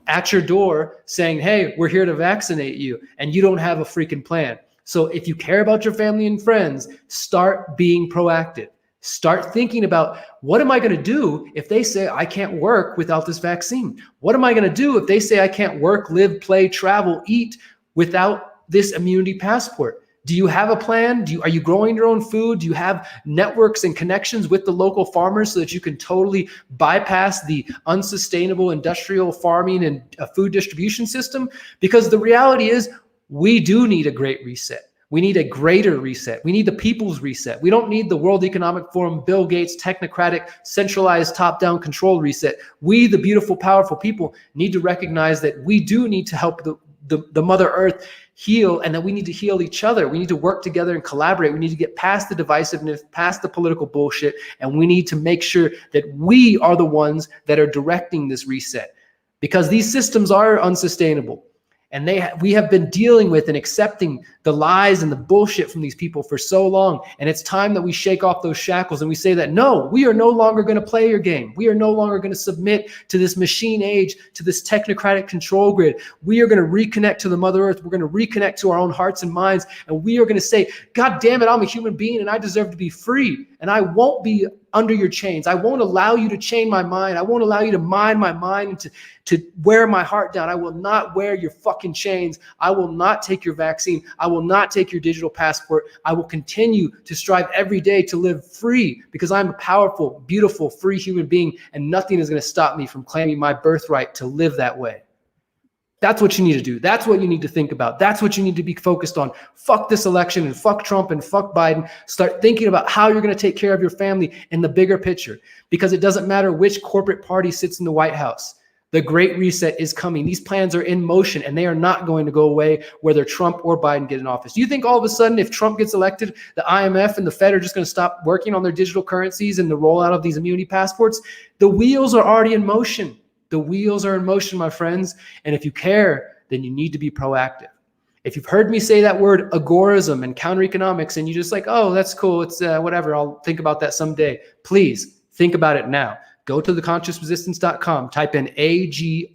at your door saying, hey, we're here to vaccinate you, and you don't have a freaking plan. So if you care about your family and friends, start being proactive. Start thinking about, what am I going to do if they say I can't work without this vaccine? What am I going to do if they say I can't work, live, play, travel, eat without this immunity passport? Do you have a plan? Are you growing your own food? Do you have networks and connections with the local farmers so that you can totally bypass the unsustainable industrial farming and food distribution system? Because the reality is, we do need a great reset. We need a greater reset. We need the people's reset. We don't need the World Economic Forum, Bill Gates, technocratic, centralized, top-down control reset. We, the beautiful, powerful people, need to recognize that we do need to help the Mother Earth heal, and that we need to heal each other. We need to work together and collaborate. We need to get past the divisiveness, past the political bullshit, and we need to make sure that we are the ones that are directing this reset, because these systems are unsustainable. And we have been dealing with and accepting the lies and the bullshit from these people for so long. And it's time that we shake off those shackles and we say that, no, we are no longer going to play your game. We are no longer going to submit to this machine age, to this technocratic control grid. We are going to reconnect to the Mother Earth. We're going to reconnect to our own hearts and minds. And we are going to say, God damn it, I'm a human being and I deserve to be free. And I won't be under your chains. I won't allow you to chain my mind. I won't allow you to mine my mind and to wear my heart down. I will not wear your fucking chains. I will not take your vaccine. I will not take your digital passport. I will continue to strive every day to live free, because I'm a powerful, beautiful, free human being, and nothing is going to stop me from claiming my birthright to live that way. That's what you need to do. That's what you need to think about. That's what you need to be focused on. Fuck this election and fuck Trump and fuck Biden. Start thinking about how you're going to take care of your family in the bigger picture, because it doesn't matter which corporate party sits in the White House. The Great Reset is coming. These plans are in motion, and they are not going to go away whether Trump or Biden get in office. Do you think all of a sudden, if Trump gets elected, the IMF and the Fed are just going to stop working on their digital currencies and the rollout of these immunity passports? The wheels are already in motion. The wheels are in motion, my friends. And if you care, then you need to be proactive. If you've heard me say that word agorism and counter economics, and you just like, oh, that's cool, it's whatever, I'll think about that someday, please think about it now. Go to theconsciousresistance.com, type in AGORISM,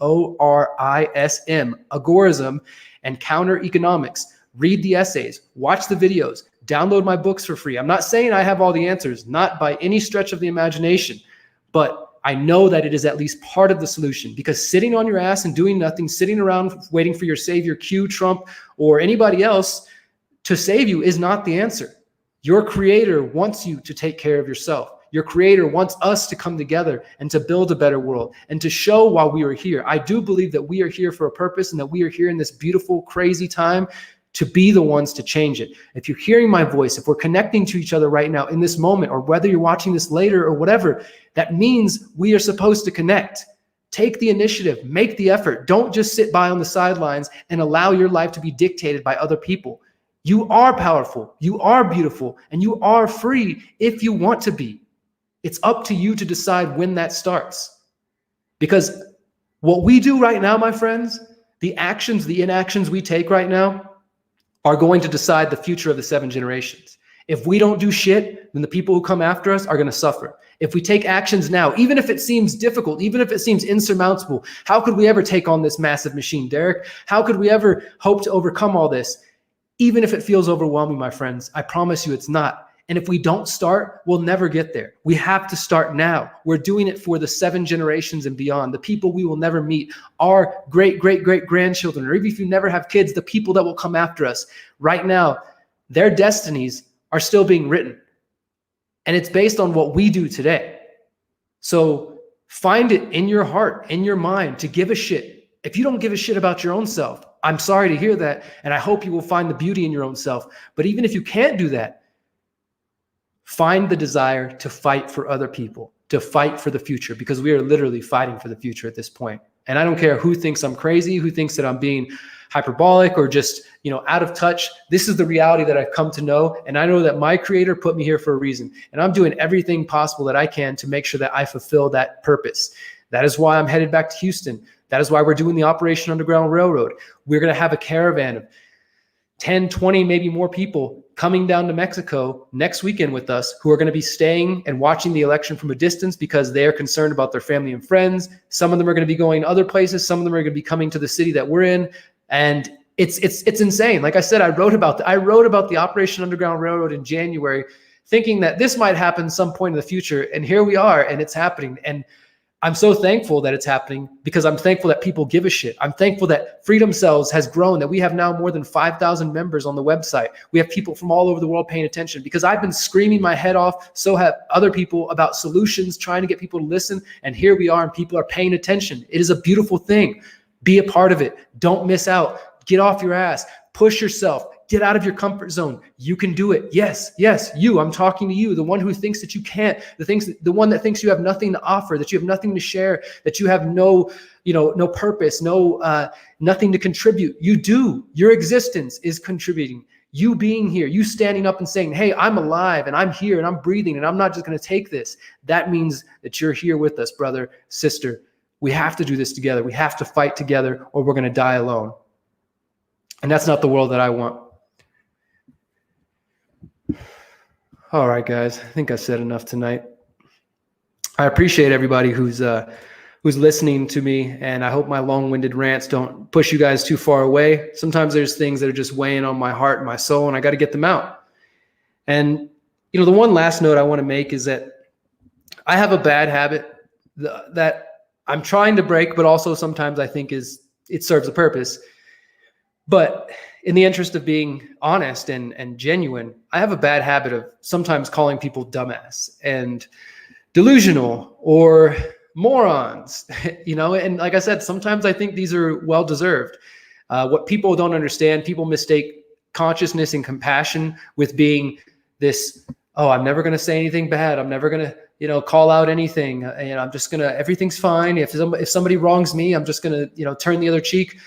agorism, and counter economics. Read the essays, watch the videos, download my books for free. I'm not saying I have all the answers, not by any stretch of the imagination, but I know that it is at least part of the solution, because sitting on your ass and doing nothing, sitting around waiting for your savior Q, Trump, or anybody else to save you is not the answer. Your creator wants you to take care of yourself. Your creator wants us to come together and to build a better world and to show why we are here. I do believe that we are here for a purpose and that we are here in this beautiful, crazy time to be the ones to change it. If you're hearing my voice, if we're connecting to each other right now in this moment, or whether you're watching this later or whatever, that means we are supposed to connect. Take the initiative, make the effort. Don't just sit by on the sidelines and allow your life to be dictated by other people. You are powerful, you are beautiful, and you are free if you want to be. It's up to you to decide when that starts. Because what we do right now, my friends, the actions, the inactions we take right now are going to decide the future of the 7 generations. If we don't do shit, then the people who come after us are going to suffer. If we take actions now, even if it seems difficult, even if it seems insurmountable, how could we ever take on this massive machine, Derrick? How could we ever hope to overcome all this? Even if it feels overwhelming, my friends, I promise you it's not. And if we don't start, we'll never get there. We have to start now. We're doing it for the 7 generations and beyond, the people we will never meet, our great-great-great-grandchildren, or even if you never have kids, the people that will come after us. Right now, their destinies are still being written. And it's based on what we do today. So find it in your heart, in your mind, to give a shit. If you don't give a shit about your own self, I'm sorry to hear that, and I hope you will find the beauty in your own self. But even if you can't do that, find the desire to fight for other people, to fight for the future, because we are literally fighting for the future at this point. And I don't care who thinks I'm crazy, who thinks that I'm being hyperbolic or just, out of touch. This is the reality that I've come to know. And I know that my creator put me here for a reason. And I'm doing everything possible that I can to make sure that I fulfill that purpose. That is why I'm headed back to Houston. That is why we're doing the Operation Underground Railroad. We're going to have a caravan of 10, 20, maybe more people coming down to Mexico next weekend with us, who are going to be staying and watching the election from a distance because they are concerned about their family and friends. Some of them are going to be going other places. Some of them are going to be coming to the city that we're in. And it's insane. Like I said, I wrote about the Operation Underground Railroad in January, thinking that this might happen some point in the future. And here we are, and it's happening. And I'm so thankful that it's happening, because I'm thankful that people give a shit. I'm thankful that Freedom Cells has grown, that we have now more than 5,000 members on the website. We have people from all over the world paying attention, because I've been screaming my head off. So have other people about solutions, trying to get people to listen. And here we are, and people are paying attention. It is a beautiful thing. Be a part of it. Don't miss out. Get off your ass. Push yourself. Get out of your comfort zone. You can do it. Yes, you. I'm talking to you, the one who thinks that you can't, the one that thinks you have nothing to offer, that you have nothing to share, that you have no purpose, nothing to contribute. You do. Your existence is contributing. You being here, you standing up and saying, hey, I'm alive and I'm here and I'm breathing and I'm not just going to take this. That means that you're here with us, brother, sister. We have to do this together. We have to fight together, or we're going to die alone. And that's not the world that I want. All right, guys, I think I said enough tonight. I appreciate everybody who's listening to me, and I hope my long-winded rants don't push you guys too far away. Sometimes there's things that are just weighing on my heart and my soul, and I got to get them out. And, the one last note I want to make is that I have a bad habit that I'm trying to break, but also sometimes I think it serves a purpose. But in the interest of being honest and genuine, I have a bad habit of sometimes calling people dumbass and delusional or morons, and like I said, sometimes I think these are well-deserved. What people don't understand, people mistake consciousness and compassion with being this, I'm never going to say anything bad. I'm never going to, call out anything. And I'm just going to, everything's fine. If somebody wrongs me, I'm just going to, turn the other cheek.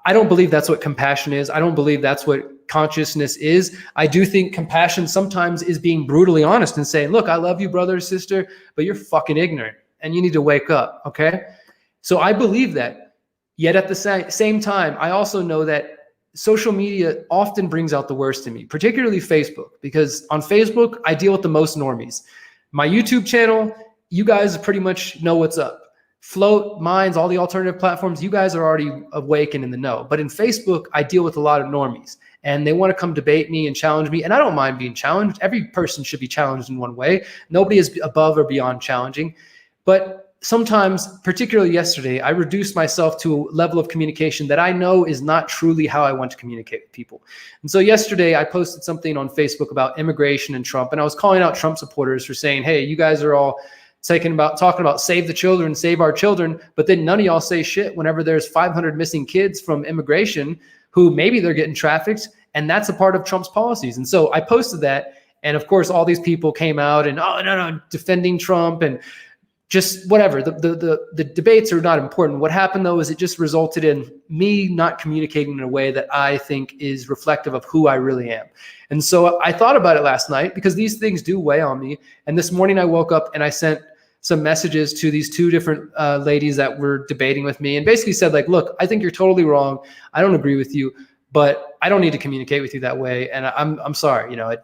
I don't believe that's what compassion is. I don't believe that's what consciousness is. I do think compassion sometimes is being brutally honest and saying, look, I love you, brother or sister, but you're fucking ignorant and you need to wake up. Okay. So I believe that. Yet at the same time, I also know that social media often brings out the worst in me, particularly Facebook, because on Facebook, I deal with the most normies. My YouTube channel, you guys pretty much know what's up. Float, Minds, all the alternative platforms, you guys are already awake and in the know. But in Facebook, I deal with a lot of normies, and they want to come debate me and challenge me. And I don't mind being challenged. Every person should be challenged in one way. Nobody is above or beyond challenging. But sometimes, particularly yesterday, I reduced myself to a level of communication that I know is not truly how I want to communicate with people. And so yesterday I posted something on Facebook about immigration and Trump, and I was calling out Trump supporters for saying, hey, you guys are all talking about save the children, save our children, but then none of y'all say shit whenever there's 500 missing kids from immigration who maybe they're getting trafficked, and that's a part of Trump's policies. And so I posted that, and of course all these people came out and, oh, no, defending Trump and just whatever. The debates are not important. What happened though is it just resulted in me not communicating in a way that I think is reflective of who I really am. And so I thought about it last night because these things do weigh on me. And this morning I woke up and I sent some messages to these two different ladies that were debating with me and basically said, like, look, I think you're totally wrong. I don't agree with you, but I don't need to communicate with you that way. And I'm sorry, I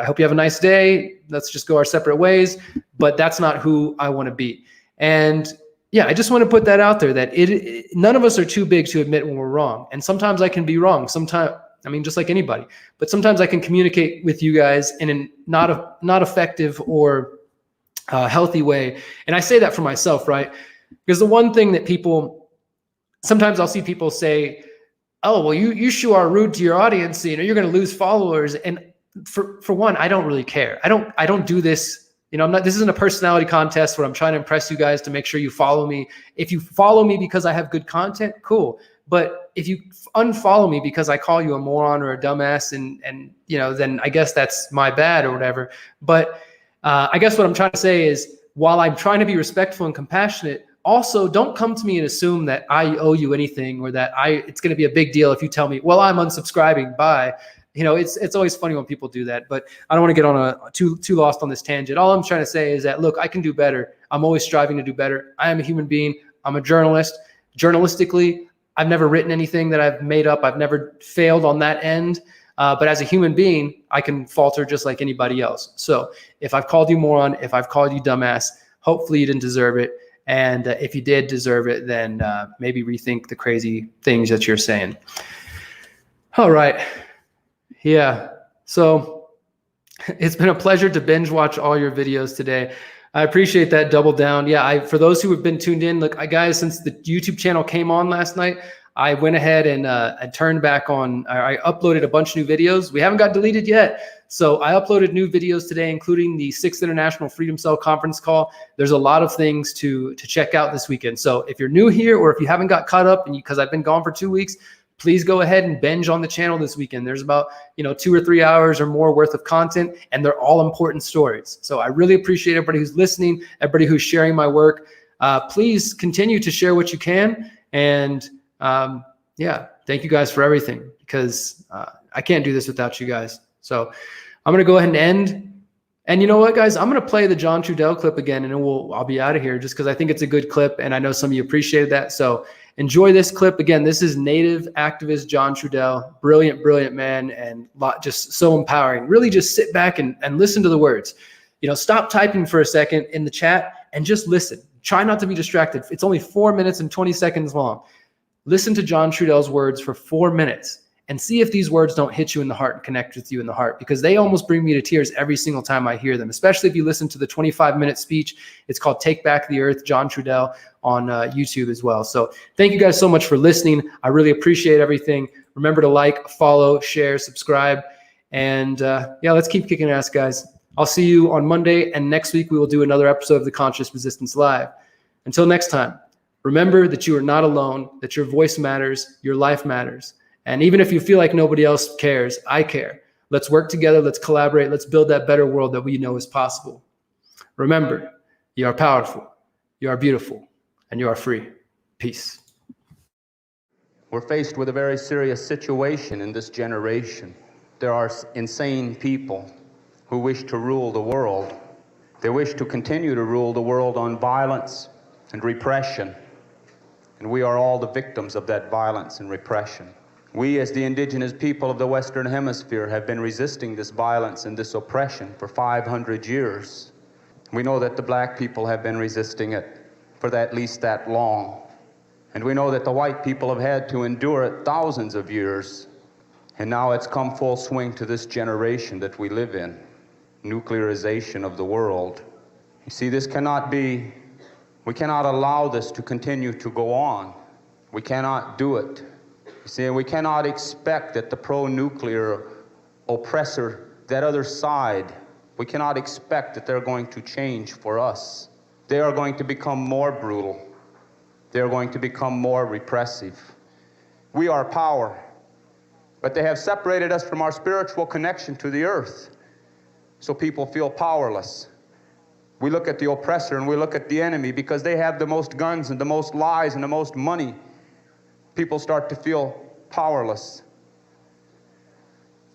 hope you have a nice day. Let's just go our separate ways, but that's not who I want to be. And yeah, I just want to put that out there that none of us are too big to admit when we're wrong. And sometimes I can be wrong. Sometimes, just like anybody, but sometimes I can communicate with you guys in a not effective or healthy way. And I say that for myself, right? Because the one thing that sometimes I'll see people say, oh, well, you sure are rude to your audience, you're going to lose followers. And for one, I don't really care. I don't do this. This isn't a personality contest where I'm trying to impress you guys to make sure you follow me. If you follow me because I have good content, cool. But if you unfollow me because I call you a moron or a dumbass and then I guess that's my bad or whatever. But I guess what I'm trying to say is, while I'm trying to be respectful and compassionate, also don't come to me and assume that I owe you anything or that it's going to be a big deal if you tell me, well, I'm unsubscribing, bye. It's always funny when people do that, but I don't want to get on too lost on this tangent. All I'm trying to say is that, look, I can do better. I'm always striving to do better. I am a human being. I'm a journalist. Journalistically, I've never written anything that I've made up. I've never failed on that end. But as a human being, I can falter just like anybody else. So if I've called you moron, if I've called you dumbass, hopefully you didn't deserve it. And if you did deserve it, then maybe rethink the crazy things that you're saying. All right. Yeah. So it's been a pleasure to binge watch all your videos today. I appreciate that. Double down. Yeah. For those who have been tuned in, look, guys, since the YouTube channel came on last night, I went ahead and I turned back on, I uploaded a bunch of new videos. We haven't got deleted yet. So I uploaded new videos today, including the 6th International Freedom Cell conference call. There's a lot of things to check out this weekend. So if you're new here or if you haven't got caught up, and because I've been gone for 2 weeks, please go ahead and binge on the channel this weekend. There's about 2 or 3 hours or more worth of content, and they're all important stories. So I really appreciate everybody who's listening, everybody who's sharing my work. Please continue to share what you can. And yeah, thank you guys for everything, because I can't do this without you guys. So I'm going to go ahead and end. And you know what, guys? I'm going to play the John Trudell clip again, and I'll be out of here just because I think it's a good clip, and I know some of you appreciated that. So enjoy this clip. Again, this is Native activist John Trudell. Brilliant, brilliant man, and just so empowering. Really just sit back and listen to the words. Stop typing for a second in the chat and just listen. Try not to be distracted. It's only 4 minutes and 20 seconds long. Listen to John Trudell's words for 4 minutes and see if these words don't hit you in the heart and connect with you in the heart, because they almost bring me to tears every single time I hear them, especially if you listen to the 25-minute speech. It's called Take Back the Earth, John Trudell, on YouTube as well. So thank you guys so much for listening. I really appreciate everything. Remember to like, follow, share, subscribe. And yeah, let's keep kicking ass, guys. I'll see you on Monday, and next week we will do another episode of the Conscious Resistance Live. Until next time, remember that you are not alone, that your voice matters, your life matters. And even if you feel like nobody else cares, I care. Let's work together. Let's collaborate. Let's build that better world that we know is possible. Remember, you are powerful, you are beautiful, and you are free. Peace. We're faced with a very serious situation in this generation. There are insane people who wish to rule the world. They wish to continue to rule the world on violence and repression. And we are all the victims of that violence and repression. We, as the indigenous people of the Western Hemisphere, have been resisting this violence and this oppression for 500 years. We know that the black people have been resisting it for at least that long. And we know that the white people have had to endure it thousands of years. And now it's come full swing to this generation that we live in. Nuclearization of the world. You see, this cannot be We cannot allow this to continue to go on. We cannot do it. You see, we cannot expect that the pro-nuclear oppressor, that other side, we cannot expect that they're going to change for us. They are going to become more brutal. They are going to become more repressive. We are power, but they have separated us from our spiritual connection to the earth, so people feel powerless. We look at the oppressor and we look at the enemy because they have the most guns and the most lies and the most money. People start to feel powerless.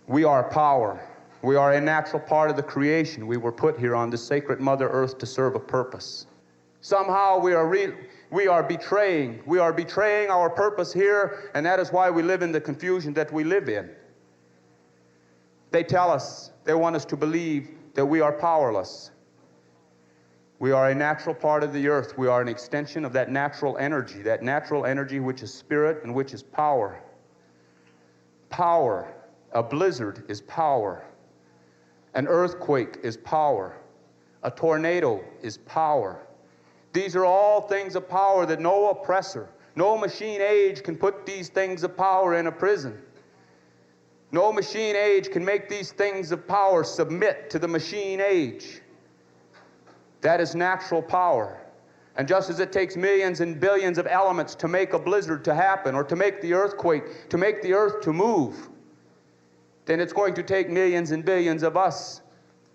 We are power. We are a natural part of the creation. We were put here on this sacred Mother Earth to serve a purpose. Somehow we are betraying our purpose here, and that is why we live in the confusion that we live in. They tell us, they want us to believe that we are powerless. We are a natural part of the earth. We are an extension of that natural energy which is spirit and which is power. Power. A blizzard is power. An earthquake is power. A tornado is power. These are all things of power that no oppressor, no machine age can put these things of power in a prison. No machine age can make these things of power submit to the machine age. That is natural power. And just as it takes millions and billions of elements to make a blizzard to happen, or to make the earthquake, to make the earth to move, then it's going to take millions and billions of us.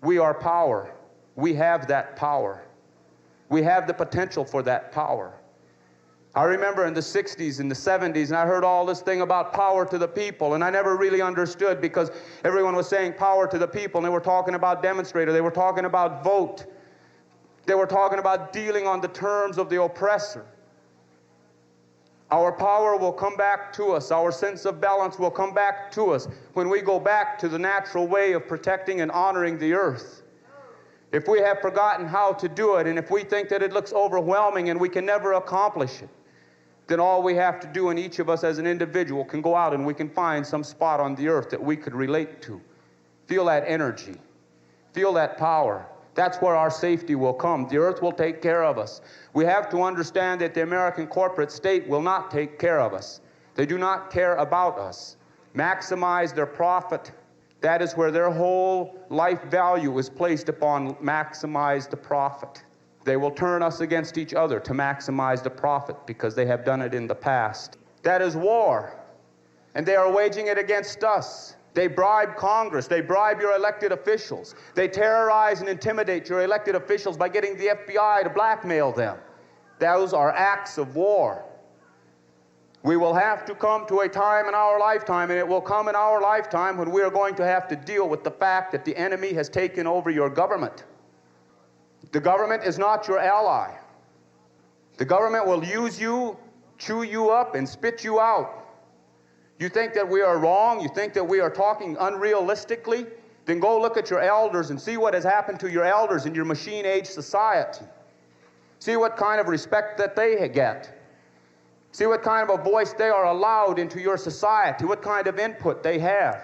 We are power. We have that power. We have the potential for that power. I remember in the 60s and the 70s, and I heard all this thing about power to the people, and I never really understood because everyone was saying power to the people, and they were talking about demonstrator, they were talking about vote. They were talking about dealing on the terms of the oppressor. Our power will come back to us. Our sense of balance will come back to us when we go back to the natural way of protecting and honoring the earth. If we have forgotten how to do it, and if we think that it looks overwhelming and we can never accomplish it, then all we have to do, and each of us as an individual can go out and we can find some spot on the earth that we could relate to. Feel that energy. Feel that power. That's where our safety will come. The earth will take care of us. We have to understand that the American corporate state will not take care of us. They do not care about us. Maximize their profit. That is where their whole life value is placed upon. Maximize the profit. They will turn us against each other to maximize the profit because they have done it in the past. That is war. And they are waging it against us. They bribe Congress. They bribe your elected officials. They terrorize and intimidate your elected officials by getting the FBI to blackmail them. Those are acts of war. We will have to come to a time in our lifetime, and it will come in our lifetime when we are going to have to deal with the fact that the enemy has taken over your government. The government is not your ally. The government will use you, chew you up, and spit you out. You think that we are wrong? You think that we are talking unrealistically? Then go look at your elders and see what has happened to your elders in your machine-age society. See what kind of respect that they get. See what kind of a voice they are allowed into your society, what kind of input they have.